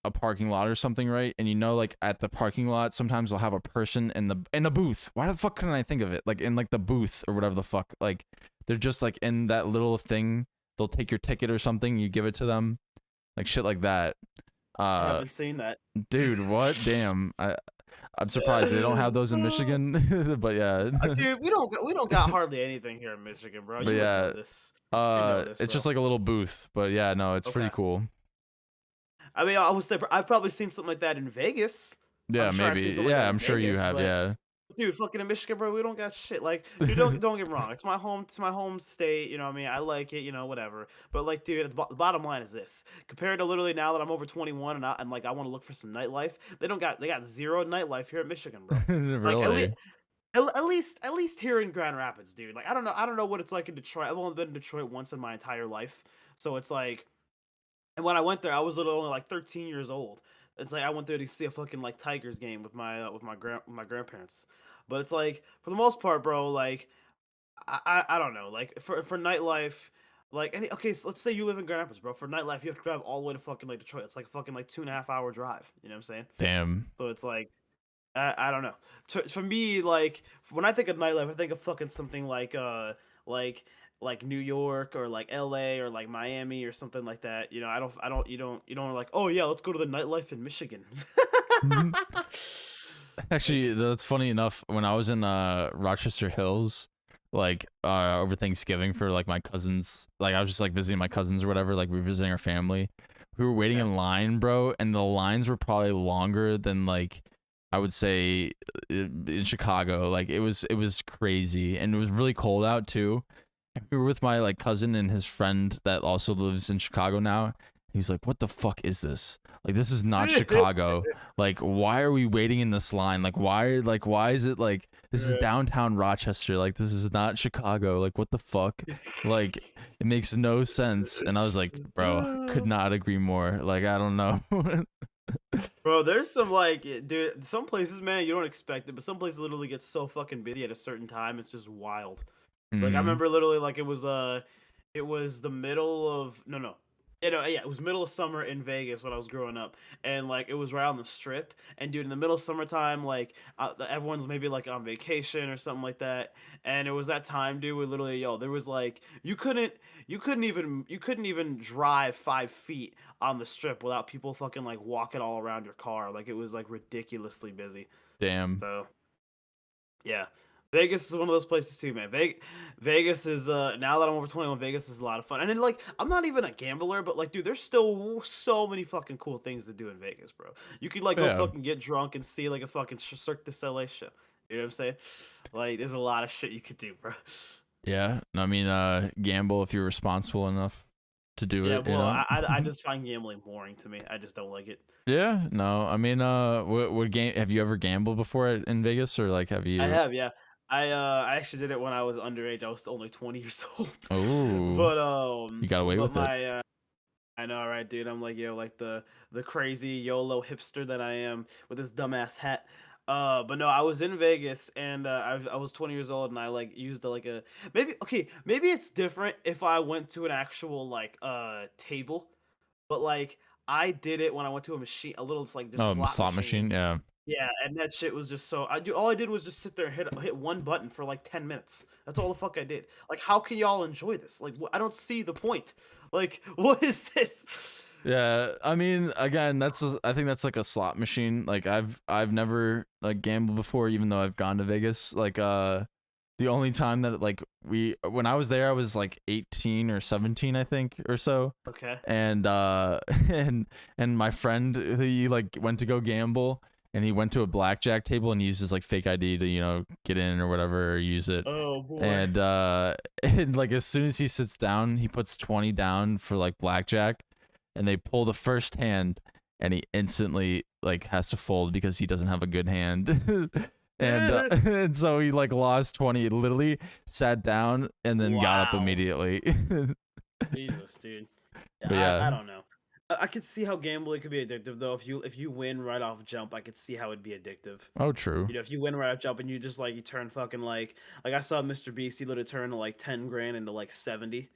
a parking lot or something, right? And you know like at the parking lot sometimes they'll have a person in the booth. Why the fuck couldn't I think of it? Like in like the booth or whatever the fuck. Like they're just like in that little thing. They'll take your ticket or something, you give it to them. Like shit like that. I Uh haven't seen that. dude, what? Damn. I'm surprised they don't have those in Michigan. But yeah. Dude, we don't got hardly anything here in Michigan, bro. But You would know yeah, this. You know this, it's bro. just like a little booth. But yeah, no, it's pretty Okay. cool. I mean, I would say I've probably seen something like that in Vegas. I'm Yeah, sure I've maybe. seen something like Yeah, that I'm in sure you Vegas, have. but Yeah. dude, fucking in Michigan, bro, we don't got shit. Like, dude, don't get me wrong. It's my home state. You know what I mean? I like it. You know, whatever. But like, dude, the bottom line is this: compared to literally now that I'm over 21 and like I want to look for some nightlife, they got zero nightlife here in Michigan, bro. Like Really? at least here in Grand Rapids, dude. Like I don't know what it's like in Detroit. I've only been in Detroit once in my entire life, so it's like, and when I went there, I was literally only like 13 years old. It's like I went there to see a fucking like Tigers game with my grandparents. But it's like for the most part, bro, like I don't know, like for nightlife, like okay, so let's say you live in Grand Rapids, bro. For nightlife, you have to drive all the way to fucking like Detroit. It's like a fucking like 2.5 hour drive. You know what I'm saying? Damn. So it's like I don't know. For me, like when I think of nightlife, I think of fucking something like like New York or like L.A. or like Miami or something like that. You know, you don't like, oh yeah, let's go to the nightlife in Michigan. Actually, Like, that's funny enough. When I was in Rochester Hills, like over Thanksgiving for like my cousins, like I was just like visiting my cousins or whatever, like we were visiting our family. We were waiting okay. in line, bro, and the lines were probably longer than like I would say in Chicago. Like it was crazy, and it was really cold out too. And we were with my like cousin and his friend that also lives in Chicago now. He's like, "What the fuck is this? Like, this is not Chicago. Like, why are we waiting in this line? Why is it like this is Yeah. downtown Rochester? Like, this is not Chicago. Like, what the fuck? Like, it makes no sense." And I was like, "Bro, could not agree more. Like, I don't know." Bro, there's some like, dude, some places, man, you don't expect it, but some places literally get so fucking busy at a certain time, it's just wild. Like I Hmm. remember literally like it was the middle of no. Yeah, it was middle of summer in Vegas when I was growing up, and like it was right on the strip. And dude, in the middle of summertime, like everyone's maybe like on vacation or something like that. And it was that time, dude. We literally, there was like you couldn't even drive 5 feet on the strip without people fucking like walking all around your car. Like it was like ridiculously busy. Damn. So yeah. Vegas is one of those places too, man. Vegas is now that I'm over 21, Vegas is a lot of fun. And then like I'm not even a gambler, but like dude, there's still so many fucking cool things to do in Vegas, bro. You could like go Yeah. fucking get drunk and see like a fucking Cirque du Soleil show. You know what I'm saying? Like there's a lot of shit you could do, bro. Yeah. I mean, gamble if you're responsible enough to do Yeah, it, you well, know? I just find gambling boring to me. I just don't like it. Yeah, no. I mean, what game have you ever gambled before in Vegas, or like have I you? have, yeah. I actually did it when I was underage. I was only 20 years old. Oh, you got away But with it. my I know, right, dude. I'm like, yo, like the crazy YOLO hipster that I am with this dumbass hat. But no, I was in Vegas and I was 20 years old and I like used like a maybe okay, maybe it's different if I went to an actual like table, but like I did it when I went to a machine, a little like just Oh, slot slot machine. machine. Yeah. Yeah, and that shit was just so I do all I did was just sit there and hit one button for like 10 minutes. That's all the fuck I did. Like how can y'all enjoy this? Like I don't see the point. Like what is this? Yeah, I mean, again, I think that's like a slot machine. Like I've never like gambled before, even though I've gone to Vegas. Like the only time that like when I was there, I was like 18 or 17, I think, or so. Okay. And and my friend, he like went to go gamble, and he went to a blackjack table and used his like fake ID to, you know, get in or whatever, or use it. Oh boy. And and like as soon as he sits down, he puts 20 down for like blackjack, and they pull the first hand, and he instantly like has to fold because he doesn't have a good hand. And and so he like lost 20. He literally sat down and then got up Wow. immediately. Jesus, dude. But Yeah, yeah. I don't know. I could see how gambling could be addictive though. If you win right off jump, I could see how it'd be addictive. Oh, true. You know, if you win right off jump and you just like you turn fucking like I saw Mr. Beast, he literally turned like 10 grand into like 70.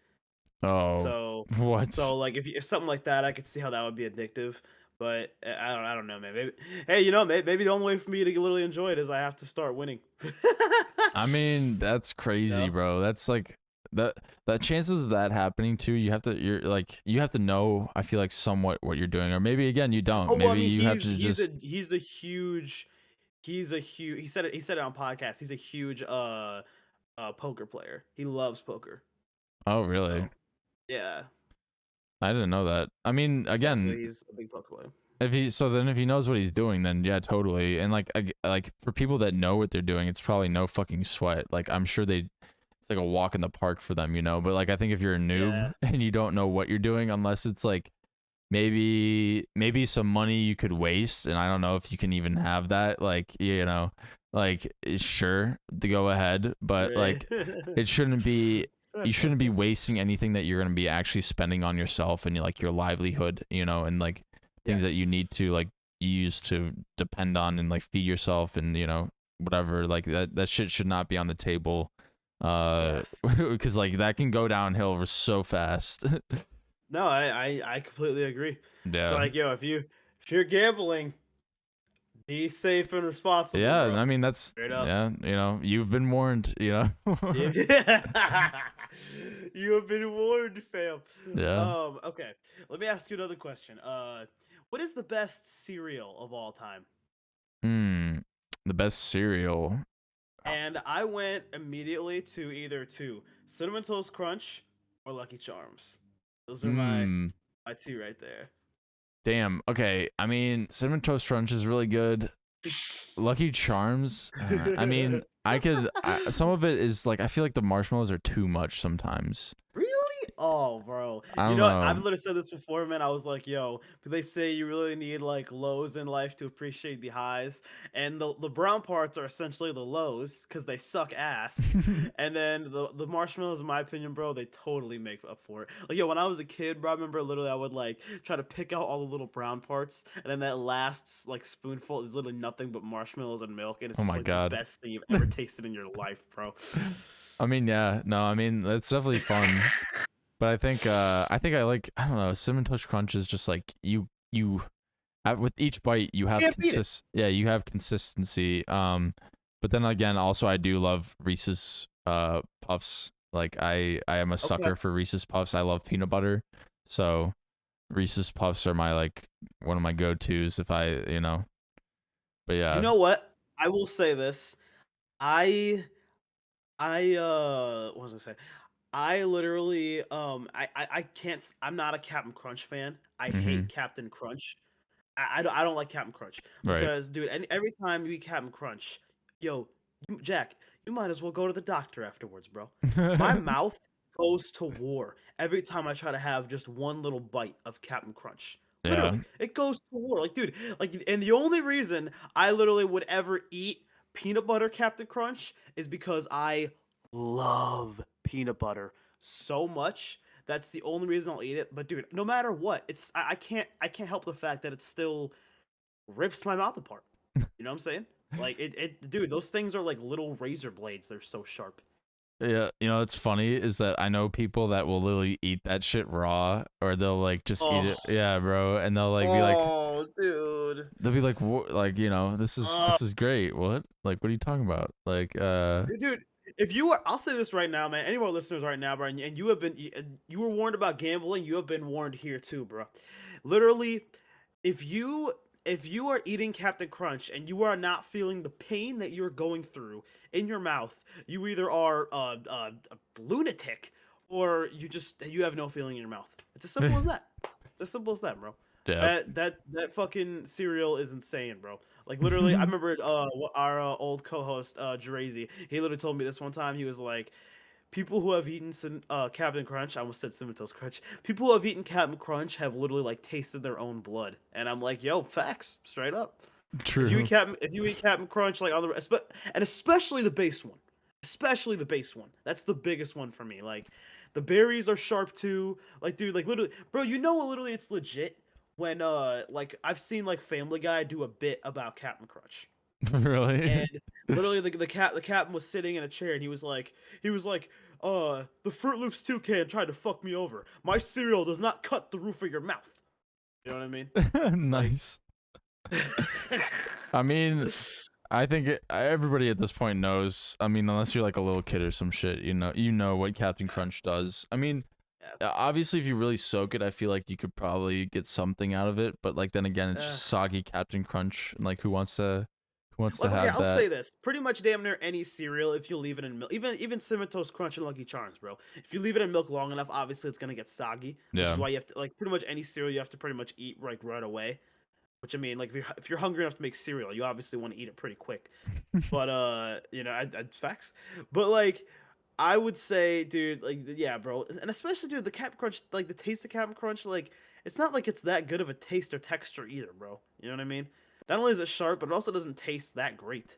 Oh, So what? so like if something like that, I could see how that would be addictive. But I don't know, man. Maybe hey, you know, maybe the only way for me to literally enjoy it is I have to start winning. I mean, that's crazy, No. bro. That's like that that chances of that happening too, you're like you have to know, I feel like, somewhat what you're doing, or maybe again you don't. Oh well, I Maybe mean you have to just he's a huge he said it on podcast. He's a huge poker player. He loves poker. Oh, really? So yeah. I didn't know that. I mean, Yeah, so again, he's a big poker player. if he knows what he's doing, then yeah, totally. And like for people that know what they're doing, it's probably no fucking sweat. Like I'm sure it's like a walk in the park for them, you know. But like I think if you're a noob Yeah. and you don't know what you're doing, unless it's like maybe some money you could waste, and I don't know if you can even have that, like, you know, like sure, to go ahead, but Right. like it shouldn't be, you shouldn't be wasting anything that you're going to be actually spending on yourself and like your livelihood, you know, and like things that you need Yes. to like use to depend on and like feed yourself, and you know, whatever, like that shit should not be on the table, Yes. because like that can go downhill so fast. No, I completely agree. It's Yeah. like, yo, if you're gambling, be safe and responsible, Yeah, bro. I mean that's, Straight up. yeah, you know, you've been warned, you know. You you have been warned, fam. Yeah. Okay. Let me ask you another question. What is the best cereal of all time? Hmm. The best cereal. And I went immediately to either to Cinnamon Toast Crunch or Lucky Charms. Those are Hmm. my two right there. Damn. Okay. I mean, cinnamon toast crunch is really good. Lucky Charms. I mean, some of it is like I feel like the marshmallows are too much sometimes. Really? Oh, bro. I You don't know what? I've know. literally said this before, man. I was like, yo, they say you really need like lows in life to appreciate the highs. And the brown parts are essentially the lows because they suck ass. And then the marshmallows, in my opinion, bro, they totally make up for it. Like, yo, when I was a kid, bro, I remember literally I would like try to pick out all the little brown parts. And then that last like spoonful is literally nothing but marshmallows and milk. And it's Oh just my like the god. best thing you've ever tasted in your life, bro. I mean, yeah. No, I mean, that's definitely fun. But I think I like, I don't know, cinnamon toast crunch is just like you with each bite you have Can't beat it. you have consistency. But then again, also I do love Reese's puffs. Like I am a Okay. sucker for Reese's puffs. I love peanut butter. So Reese's puffs are my like one of my go-tos if I, you know. But You yeah. know what? I will say this. I what was I say? I literally I can't I'm not a Captain Crunch fan. I Mm-hmm. hate Captain Crunch. I don't like Captain Crunch Right. because dude, every time you eat Captain Crunch, yo, Jack, you might as well go to the doctor afterwards, bro. My mouth goes to war every time I try to have just one little bite of Captain Crunch. Yeah. Literally, it goes to war. Like, dude, like, and the only reason I literally would ever eat peanut butter Captain Crunch is because I love peanut butter so much. That's the only reason I'll eat it. But dude, no matter what, I can't help the fact that it still rips my mouth apart. You know what I'm saying? Like it dude, those things are like little razor blades. They're so sharp. Yeah, you know, it's funny is that I know people that will literally eat that shit raw, or they'll like just eat Oh, it. Yeah, bro, and they'll like be like, oh, dude. like, you know, Uh, this is great. What? Like, what are you talking about? Like, dude, if you are, I'll say this right now, man. Any of our listeners right now, bro, and you have been, you were warned about gambling. You have been warned here too, bro. Literally, if you if you are eating Captain Crunch and you are not feeling the pain that you're going through in your mouth, you either are a lunatic or you have no feeling in your mouth. It's as simple as that. It's as simple as that, bro. yep. That fucking cereal is insane, bro. Like literally, I remember our old co-host Jerazy. He literally told me this one time. He was like, people who have eaten Captain Crunch, I almost said Cinnamon Toast Crunch. People who have eaten Captain Crunch have literally like tasted their own blood, and I'm like, yo, facts, straight up. True. If you eat Captain Crunch like on the and especially the base one, that's the biggest one for me. Like, the berries are sharp too. Like, dude, like literally, bro, literally it's legit when like I've seen like Family Guy do a bit about Captain Crunch. Really? And literally the captain was sitting in a chair and he was like the Fruit Loops toucan tried to fuck me over. My cereal does not cut the roof of your mouth. You know what I mean? Like Nice. I mean, I think everybody at this point knows. I mean, unless you're like a little kid or some shit, you know what Captain Crunch does. I mean, yeah. obviously, if you really soak it, I feel like you could probably get something out of it. But like then again, it's Uh, just soggy Captain Crunch, and like who wants to like, okay, have I'll that? say this: pretty much damn near any cereal, if you leave it in milk, even Cinnamon Toast Crunch and Lucky Charms, bro. If you leave it in milk long enough, obviously it's gonna get soggy, which is Yeah. why you have to like pretty much any cereal you have to pretty much eat like right away. Which I mean, like if you're hungry enough to make cereal, you obviously want to eat it pretty quick. But facts. But like I would say, dude, like yeah, bro, and especially dude, the Captain Crunch, like the taste of Captain Crunch, like it's not like it's that good of a taste or texture either, bro. You know what I mean? Not only is it sharp, but it also doesn't taste that great.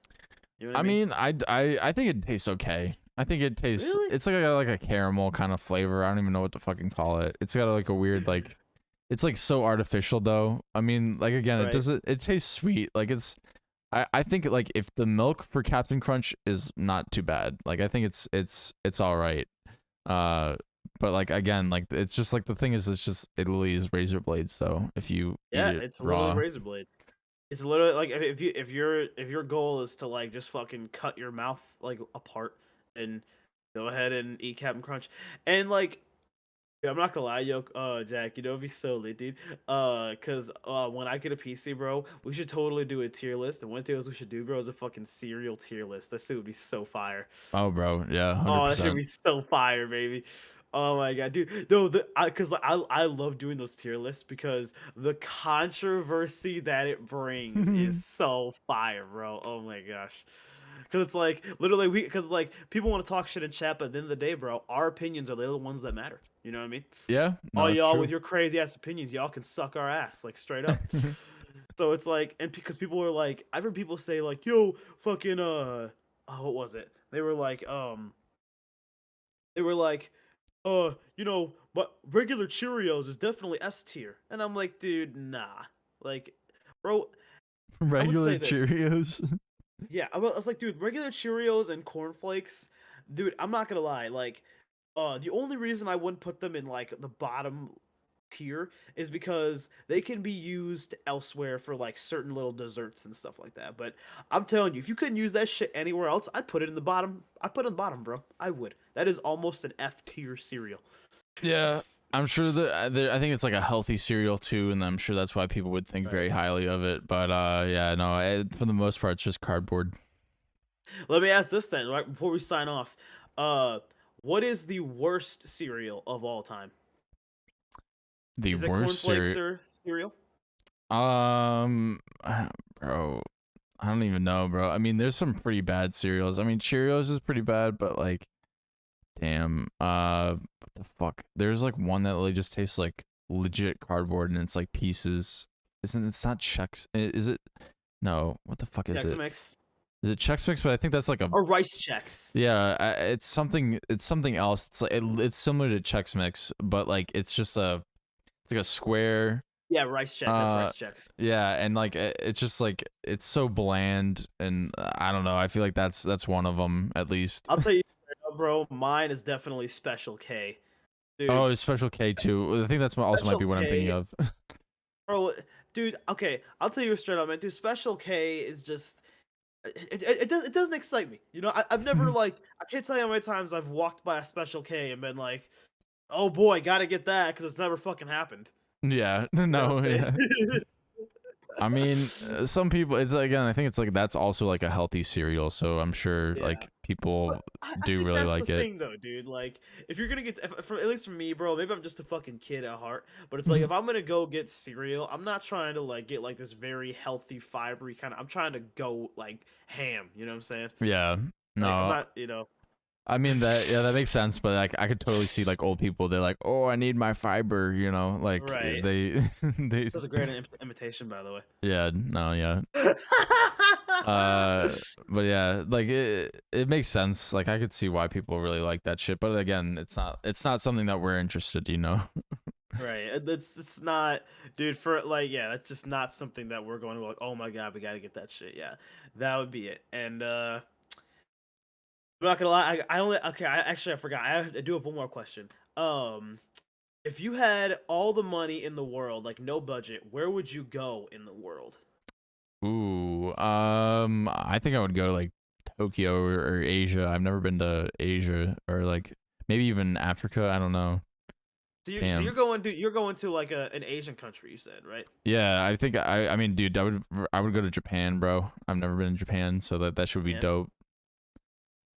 You know what I I mean? mean, I think it tastes okay. I think it tastes. Really? It's like a caramel kind of flavor. I don't even know what to fucking call it. It's got like a weird like. It's like so artificial though. I mean, like again, it Right. doesn't. It tastes sweet. Like it's. I think like if the milk for Captain Crunch is not too bad. Like I think it's all right. Uh, but like again, like it's just like the thing is, it's just it literally is razor blades. So if you eat Yeah, it it's literally raw, razor blades. It's literally like if your goal is to like just fucking cut your mouth like apart and go ahead and eat Captain Crunch. And like yeah, I'm not gonna lie, yo, Jack, it'd be so lit, dude. Cause when I get a PC, bro, we should totally do a tier list. And one thing else we should do, bro, is a fucking cereal tier list. That shit would be so fire. oh bro, yeah, hundred Oh, that should percent. be so fire, baby. Oh my god, dude. No, cause like, I love doing those tier lists because the controversy that it brings is so fire, bro. Oh my gosh. Cause it's like literally cause like people want to talk shit in chat, but at the end of the day, bro, our opinions are the ones that matter. You know what I mean? Yeah, All no, it's y'all true. with your crazy ass opinions, y'all can suck our ass, like straight up. So it's like, and because people were like, I've heard people say like, "Yo, fucking oh, what was it?" They were like, but regular Cheerios is definitely S tier," and I'm like, dude, nah, like, bro, I would Regular say this, Cheerios. yeah, I was like, dude, regular Cheerios and cornflakes, dude, I'm not gonna lie, like, the only reason I wouldn't put them in like the bottom tier is because they can be used elsewhere for like certain little desserts and stuff like that. But I'm telling you, if you couldn't use that shit anywhere else, I'd put it in the bottom. I put it in the bottom, bro. I would. That is almost an F tier cereal. Yeah, I'm sure that I think it's like a healthy cereal too, and I'm sure that's why people would think Right. very highly of it. But yeah, no, for the most part, it's just cardboard. Let me ask this then, right before we sign off. Uh, what is the worst cereal of all time? The Is it worst cornflakes cereal. or cereal? Um, bro, I don't even know, bro. I mean, there's some pretty bad cereals. I mean, Cheerios is pretty bad, but like, damn. What the fuck? There's like one that like just tastes like legit cardboard, and it's like pieces. Isn't it's not Chex? Is it? No. What the fuck is Chex it? Mix Is it Chex Mix? But I think that's like a or Rice Chex? yeah. It's something. It's something else. It's like it's similar to Chex Mix, but like it's like a square. Yeah, Rice Chex. That's Uh, Rice Chex. yeah, and like it's just like it's so bland, and I don't know. I feel like that's one of them at least. I'll tell you, straight up, bro. Mine is definitely Special K, dude. Oh, it's Special K too. I think that's also might Special be what I'm thinking K, of. bro. Dude, okay. I'll tell you straight up, man. Dude, Special K is just it doesn't excite me. You know, I've never like I can't tell you how many times I've walked by a Special K and been like, oh boy, gotta get that because it's never fucking happened. Yeah, You know what no, I'm saying? yeah. I mean, some people. It's again. I think it's like that's also like a healthy cereal, so I'm sure Yeah. like But people I do think really that's the like it. thing though, dude. Like, if you're gonna get, for at least for me, bro, maybe I'm just a fucking kid at heart. But it's like if I'm gonna go get cereal, I'm not trying to like get like this very healthy, fibery kind of. I'm trying to go like ham. You know what I'm saying? Yeah. Like I'm No, not, you know. I mean that yeah, that makes sense, but like I could totally see like old people, they're like, "Oh, I need my fiber," you know, like Right. they they That was a great imitation, by the yeah, no, yeah. way. Uh but yeah, like it makes sense. Like I could see why people really like that shit, but again, it's not something that we're interested, you know. Right. It's not, dude. For like, yeah, that's just not something that we're going to like. Oh my god, we gotta get that shit. Yeah, that would be it. And I'm not gonna lie. I only okay. I forgot. I do have one more question. Um, if you had all the money in the world, like no budget, where would you go in the world? Ooh, I think I would go like Tokyo or Asia. I've never been to Asia or like maybe even Africa. I don't know. So Damn. you're going to like an Asian country. You said right? Yeah, I think I mean, dude, I would go to Japan, bro. I've never been to Japan, so that should be Man, dope.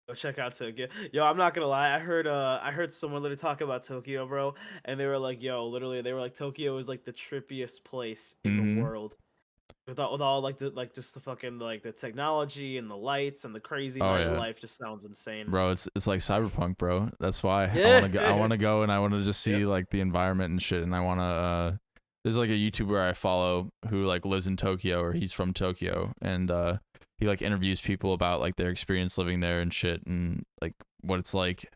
go check out Tokyo. Yo, I'm not gonna lie. I heard someone literally talk about Tokyo, bro, and they were like, yo, literally, they were like, Tokyo is like the trippiest place in the Mhm. world. With all like the like just the fucking like the technology and the lights and the crazy Oh yeah. nightlife just sounds insane. Bro, it's like cyberpunk, bro. That's why Yeah. I want to go and I want to just Yep. see like the environment and shit and I want to there's like a YouTuber I follow who like lives in Tokyo or he's from Tokyo and he like interviews people about like their experience living there and shit and like what it's like.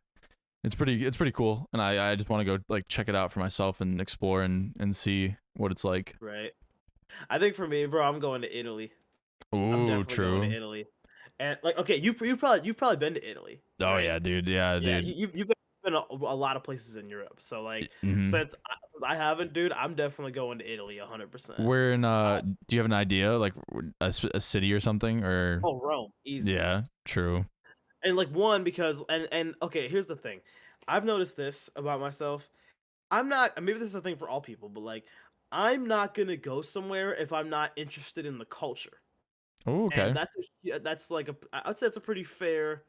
It's pretty cool and I just want to go like check it out for myself and explore and see what it's like. Right. I think for me, bro, I'm going to Italy. I'm Ooh, definitely going to true. Italy. And like, okay, you've probably been to Italy, Oh right? yeah, dude. Yeah, Yeah, dude. you've been a lot of places in Europe. So like, Mhm. since I haven't, dude, I'm definitely going to Italy 100%. Where in do you have an idea like a city or something or Oh, Rome, easy. yeah, true. And like one because and okay, here's the thing. I've noticed this about myself. I'm not maybe this is a thing for all people, but like I'm not gonna go somewhere if I'm not interested in the culture. Oh, And okay. that's like a I would say it's a pretty fair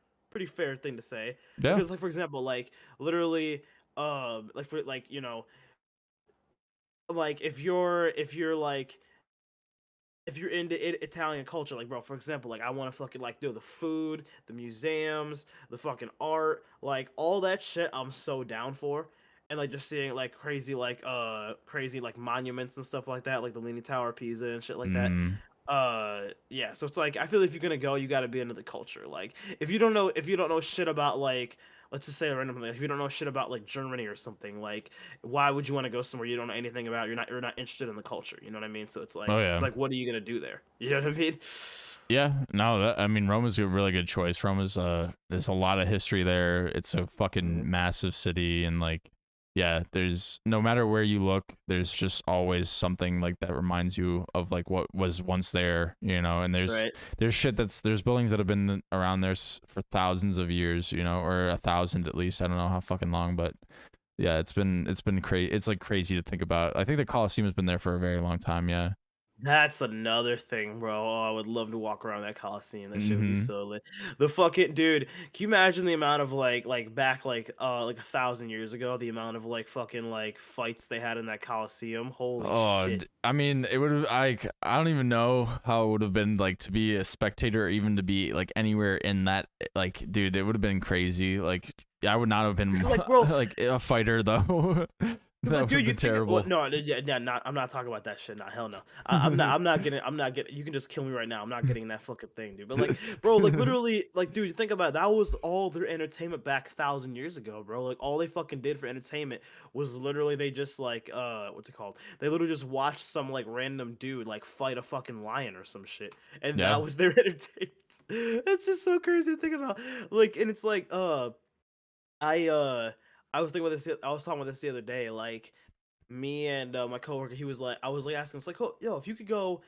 thing to say Yeah. because like for example like literally like for like like if you're like if you're into Italian culture, like bro, for example, like I want to fucking like do the food, the museums, the fucking art, like all that shit. I'm so down for, and like just seeing like crazy like monuments and stuff like that, like the Leaning Tower of Pisa and shit like that. Mm. Yeah, so it's like I feel if you're gonna go, you got to be into the culture. Like if you don't know shit about like let's just say a random thing, like, if you don't know shit about like Germany or something, like why would you want to go somewhere you don't know anything about? You're not interested in the culture. You know what I mean? So Oh it's yeah. like what are you gonna do there? You know what I mean? Yeah. No, I mean Rome is a really good choice. Rome is there's a lot of history there. It's a Mhm. fucking massive city and like yeah, there's no matter where you look, there's just always something like that reminds you of like what was once there, you know, and Right. there's shit there's buildings that have been around there for thousands of years, you know, or 1,000 at least. I don't know how fucking long, but yeah, it's been crazy. It's like crazy to think about. I think the Colosseum has been there for a very long time. Yeah. That's another thing, bro. Oh, I would love to walk around that Coliseum. That shit would be Mm-hmm. so lit. The fucking dude, can you imagine the amount of like back like 1,000 years ago, the amount of like fucking like fights they had in that Coliseum? Holy Oh, shit. I mean, it would have. I don't even know how it would have been like to be a spectator, or even to be like anywhere in that. Like, dude, it would have been crazy. Like, I would not have been Like, bro, like a fighter though. cause That like, would have dude, you been think well, terrible. no, yeah, not. I'm not talking about that shit. Nah, hell no. I'm not getting. You can just kill me right now. I'm not getting that fucking thing, dude. But like, bro, like literally, like, dude, you think about it, that was all their entertainment back 1,000 years ago, bro. Like, all they fucking did for entertainment was literally they just like, what's it called? They literally just watched some like random dude like fight a fucking lion or some shit, and Yeah. that was their entertainment. It's just so crazy to think about. Like, and it's like, I uh, I was thinking about this. I was talking about this the other day, like me and my coworker, he was like, I was like asking, it's like, oh, yo, if you could go,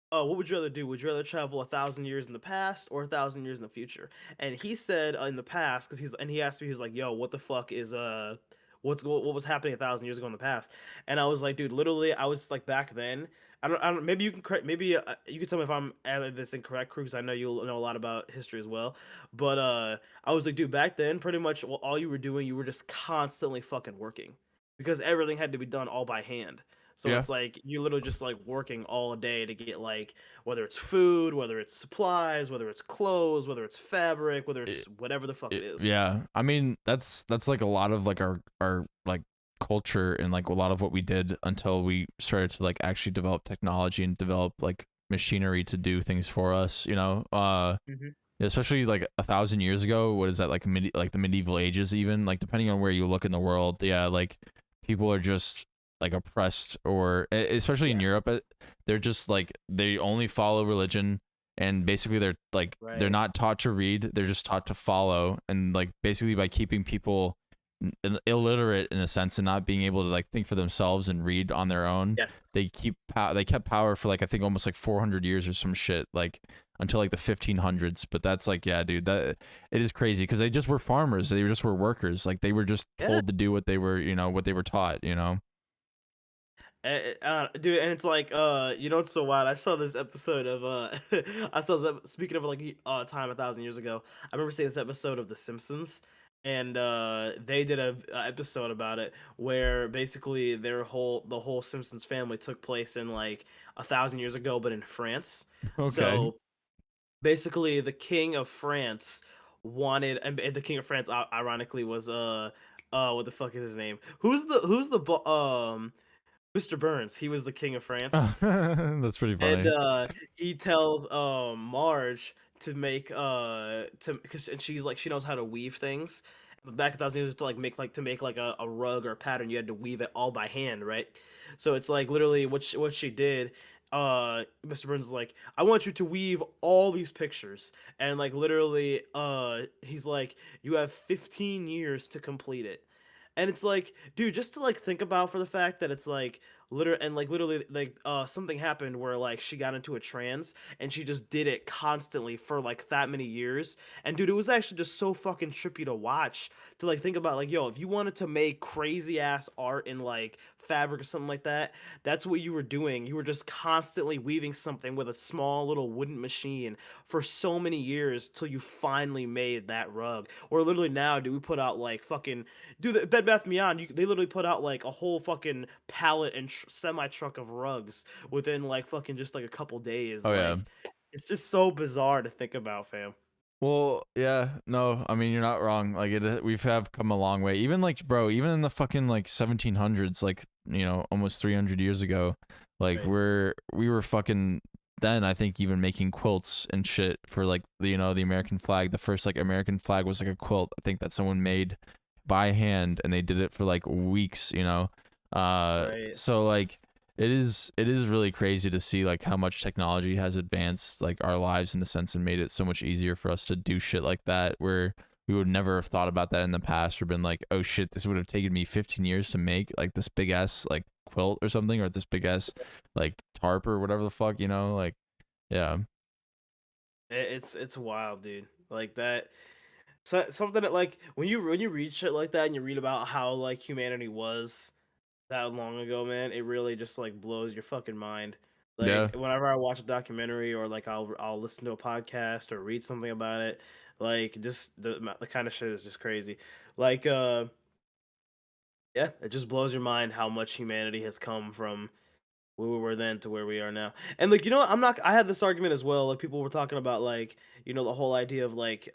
what would you rather do? Would you rather travel 1,000 years in the past or 1,000 years in the future? And he said in the past, because he asked me, he's like, yo, what the fuck is what was happening 1,000 years ago in the past? And I was like, dude, literally, I was like back then. I don't. Maybe you can correct. Maybe you can tell me if I'm adding this incorrect, crew, because I know you know a lot about history as well. But I was like, dude, back then, pretty much all you were doing, you were just constantly fucking working because everything had to be done all by hand. So Yeah. it's like you literally just like working all day to get like whether it's food, whether it's supplies, whether it's clothes, whether it's fabric, whether it's whatever the fuck it is. Yeah, I mean that's like a lot of like our like culture, and like a lot of what we did until we started to like actually develop technology and develop like machinery to do things for us, you know. Hmm. Especially like 1,000 years ago, what is that, like like the medieval ages, even like depending on where you look in the world. Yeah, like people are just like oppressed, or especially in Yes. Europe, they're just like they only follow religion, and basically they're like they're Right. not taught to read, they're just taught to follow. And like basically by keeping people illiterate in a sense and not being able to like think for themselves and read on their own, Yes. they kept power for like I think almost like 400 years or some shit, like until like the 1500s. But that's like, yeah, dude, that it is crazy because they just were farmers, they just were workers, like they were just Yeah. told to do what they were, what they were taught, Dude, and it's like, you know what's so wild? I saw this episode of, I saw speaking of like, time 1,000 years ago. I remember seeing this episode of The Simpsons, and they did a episode about it where basically the whole Simpsons family took place in like 1,000 years ago, but in France. Okay. So basically, the king of France wanted, and the king of France, ironically, was what the fuck is his name? Mr. Burns, he was the king of France, That's pretty and funny. he tells Marge to make to because and she's like she knows how to weave things. But back in 1,000 years to like make like a rug or a pattern, you had to weave it all by hand, right? So it's like literally what she did. Mr. Burns is like, I want you to weave all these pictures, and like literally, he's like, you have 15 years to complete it. And it's like, dude, just to like think about for the fact that it's like literally like something happened where like she got into a trance and she just did it constantly for like that many years. And dude, it was actually just so fucking trippy to watch, to like think about like, yo, if you wanted to make crazy ass art in like fabric or something like that, that's what you were doing. You were just constantly weaving something with a small little wooden machine for so many years till you finally made that rug. Or literally now, do we put out like fucking, dude, the Bed Bath Beyond, they literally put out like a whole fucking pallet and semi truck of rugs within like fucking just like a couple days. Oh yeah. Like, it's just so bizarre to think about, fam. Well, yeah, no, I mean you're not wrong. Like we've have come a long way. Even like, bro, even in the fucking like 1700s, like almost 300 years ago, like Right. we were fucking then. I think even making quilts and shit for like the American flag. The first like American flag was like a quilt. I think that someone made by hand, and they did it for like weeks. Right. So like it is really crazy to see like how much technology has advanced like our lives in the sense and made it so much easier for us to do shit like that, where we would never have thought about that in the past, or been like, oh shit, this would have taken me 15 years to make like this big ass like quilt or something, or this big ass like tarp or whatever the fuck, like, yeah. It's wild, dude. Like that. So something that like when you read shit like that and you read about how like humanity was that long ago, man, it really just like blows your fucking mind. Yeah. Like whenever I watch a documentary or like I'll listen to a podcast or read something about it, like just the kind of shit is just crazy. Like yeah, it just blows your mind how much humanity has come from where we were then to where we are now. And like, you know what? I had this argument as well. Like people were talking about like, the whole idea of like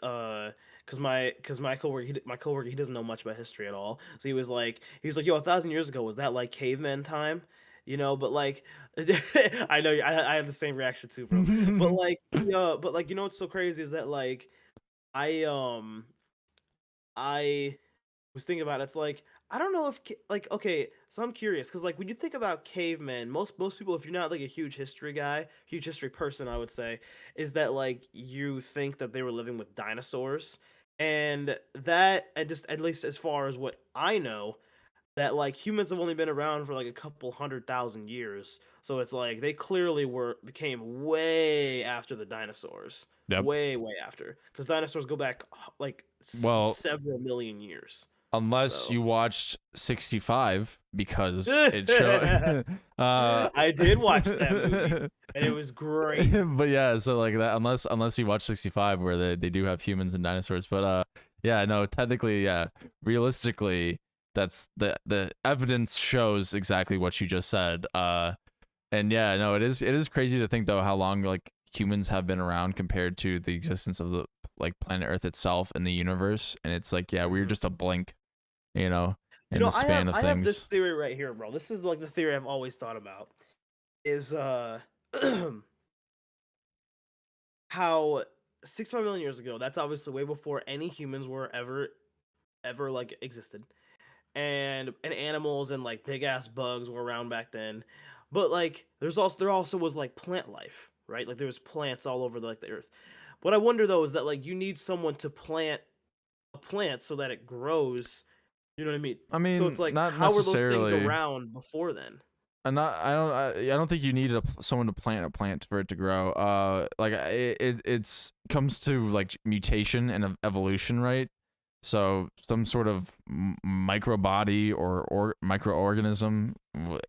cuz my coworker my coworker he doesn't know much about history at all. So he was like, "Yo, 1,000 years ago was that like caveman time?" But like I know I have the same reaction too, bro. But like yeah, but like what's so crazy is that like I I was thinking about it, it's like I don't know if like okay, so I'm curious because like when you think about cavemen, most people, if you're not like a huge history guy, huge history person, I would say, is that like you think that they were living with dinosaurs, and just at least as far as what I know, that like humans have only been around for like a couple 100,000 years, so it's like they clearly became way after the dinosaurs, Yep. way after, because dinosaurs go back like Well, several million years. unless So you watched 65 because it showed I did watch that movie, and it was great. but yeah, so like that, unless you watch 65 where they do have humans and dinosaurs, but yeah, no, technically, yeah, realistically, that's the evidence shows exactly what you just said. And yeah, no, it is crazy to think though how long like humans have been around compared to the existence of the like planet Earth itself and the universe, and it's like, yeah, we were Mhm. just a blink, you know, You in know, the span of I have this things. theory right here, bro. This is like the theory I've always thought about is how 65 million years ago, that's obviously way before any humans were ever like existed. And animals and like big ass bugs were around back then. But like there also was like plant life, right? Like there was plants all over the earth. What I wonder though is that like you need someone to plant a plant so that it grows. You know what I mean? I So it's mean, like, not how were those things necessarily. around before then? I don't think you need someone to plant a plant for it to grow. Like it's comes to like mutation and evolution, right? So some sort of microbody or microorganism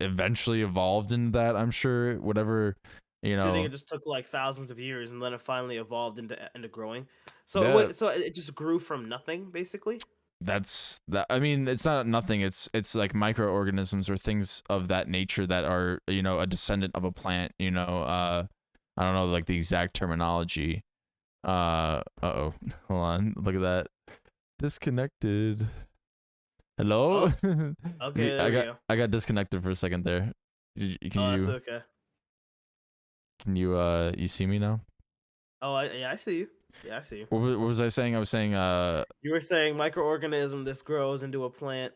eventually evolved into that. I'm sure whatever, you So you think know. it just took like thousands of years and then it finally evolved into growing? So That wait, so it just grew from nothing, basically? that's that. I mean, it's not nothing. It's like microorganisms or things of that nature that are, a descendant of a plant. I don't know like the exact terminology. Oh, hold on. Look at that. Disconnected. Hello. Oh, okay, there I we got go. I got disconnected for a second there. Can Oh, that's you okay. you see me now? Oh, yeah, I see you. Yeah, I see you. What was I saying? I was saying You were saying microorganism, this grows into a plant.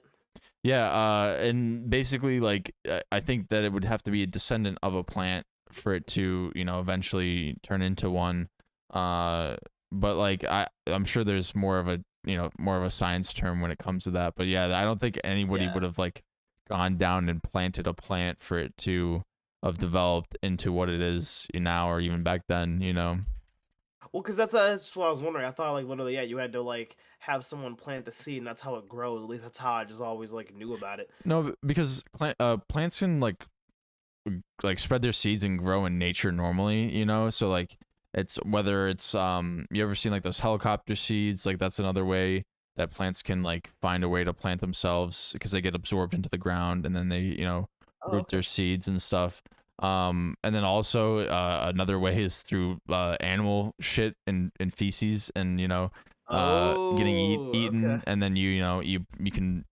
yeah, and basically like I think that it would have to be a descendant of a plant for it to, eventually turn into one. Uh but like I'm sure there's more of a science term when it comes to that. But yeah, I don't think anybody Yeah. would have like gone down and planted a plant for it to have developed into what it is now or even back then. Well, because that's what I was wondering. I thought like literally, yeah, you had to like have someone plant the seed, and that's how it grows. At least that's how I just always like knew about it. No, because plants can like spread their seeds and grow in nature normally. So like it's whether it's you ever seen like those helicopter seeds, like that's another way that plants can like find a way to plant themselves because they get absorbed into the ground and then they Oh, root okay. their seeds and stuff. And then also another way is through animal shit and feces and getting Oh, okay. eaten, and then you can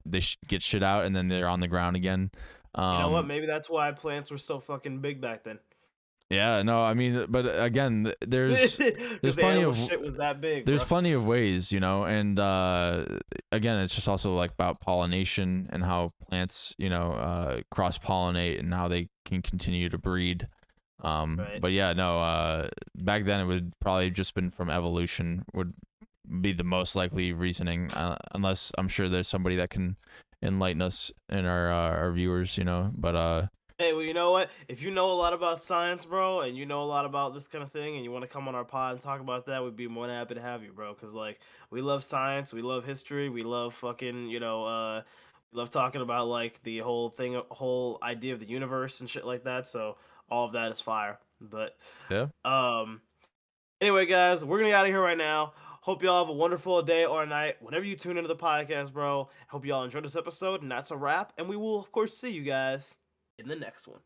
get shit out and then they're on the ground again. You know what? um Maybe that's why plants were so fucking big back then. Yeah, no, I mean, but again, there's Because the plenty animal of shit was that big, there's bro. plenty of ways, and again, it's just also like about pollination and how plants, cross pollinate and how they can continue to breed. Right. But yeah, no, back then it would probably just been from evolution would be the most likely reasoning, unless I'm sure there's somebody that can enlighten us and our viewers. But Hey, well, you know what? If you know a lot about science, bro, and you know a lot about this kind of thing, and you want to come on our pod and talk about that, we'd be more than happy to have you, bro. Because like we love science, we love history, we love fucking, we love talking about like the whole idea of the universe and shit like that. So all of that is fire. But Yeah. um, anyway, guys, we're gonna get out of here right now. Hope y'all have a wonderful day or night whenever you tune into the podcast, bro. Hope y'all enjoyed this episode, and that's a wrap. And we will, of course, see you guys in the next one.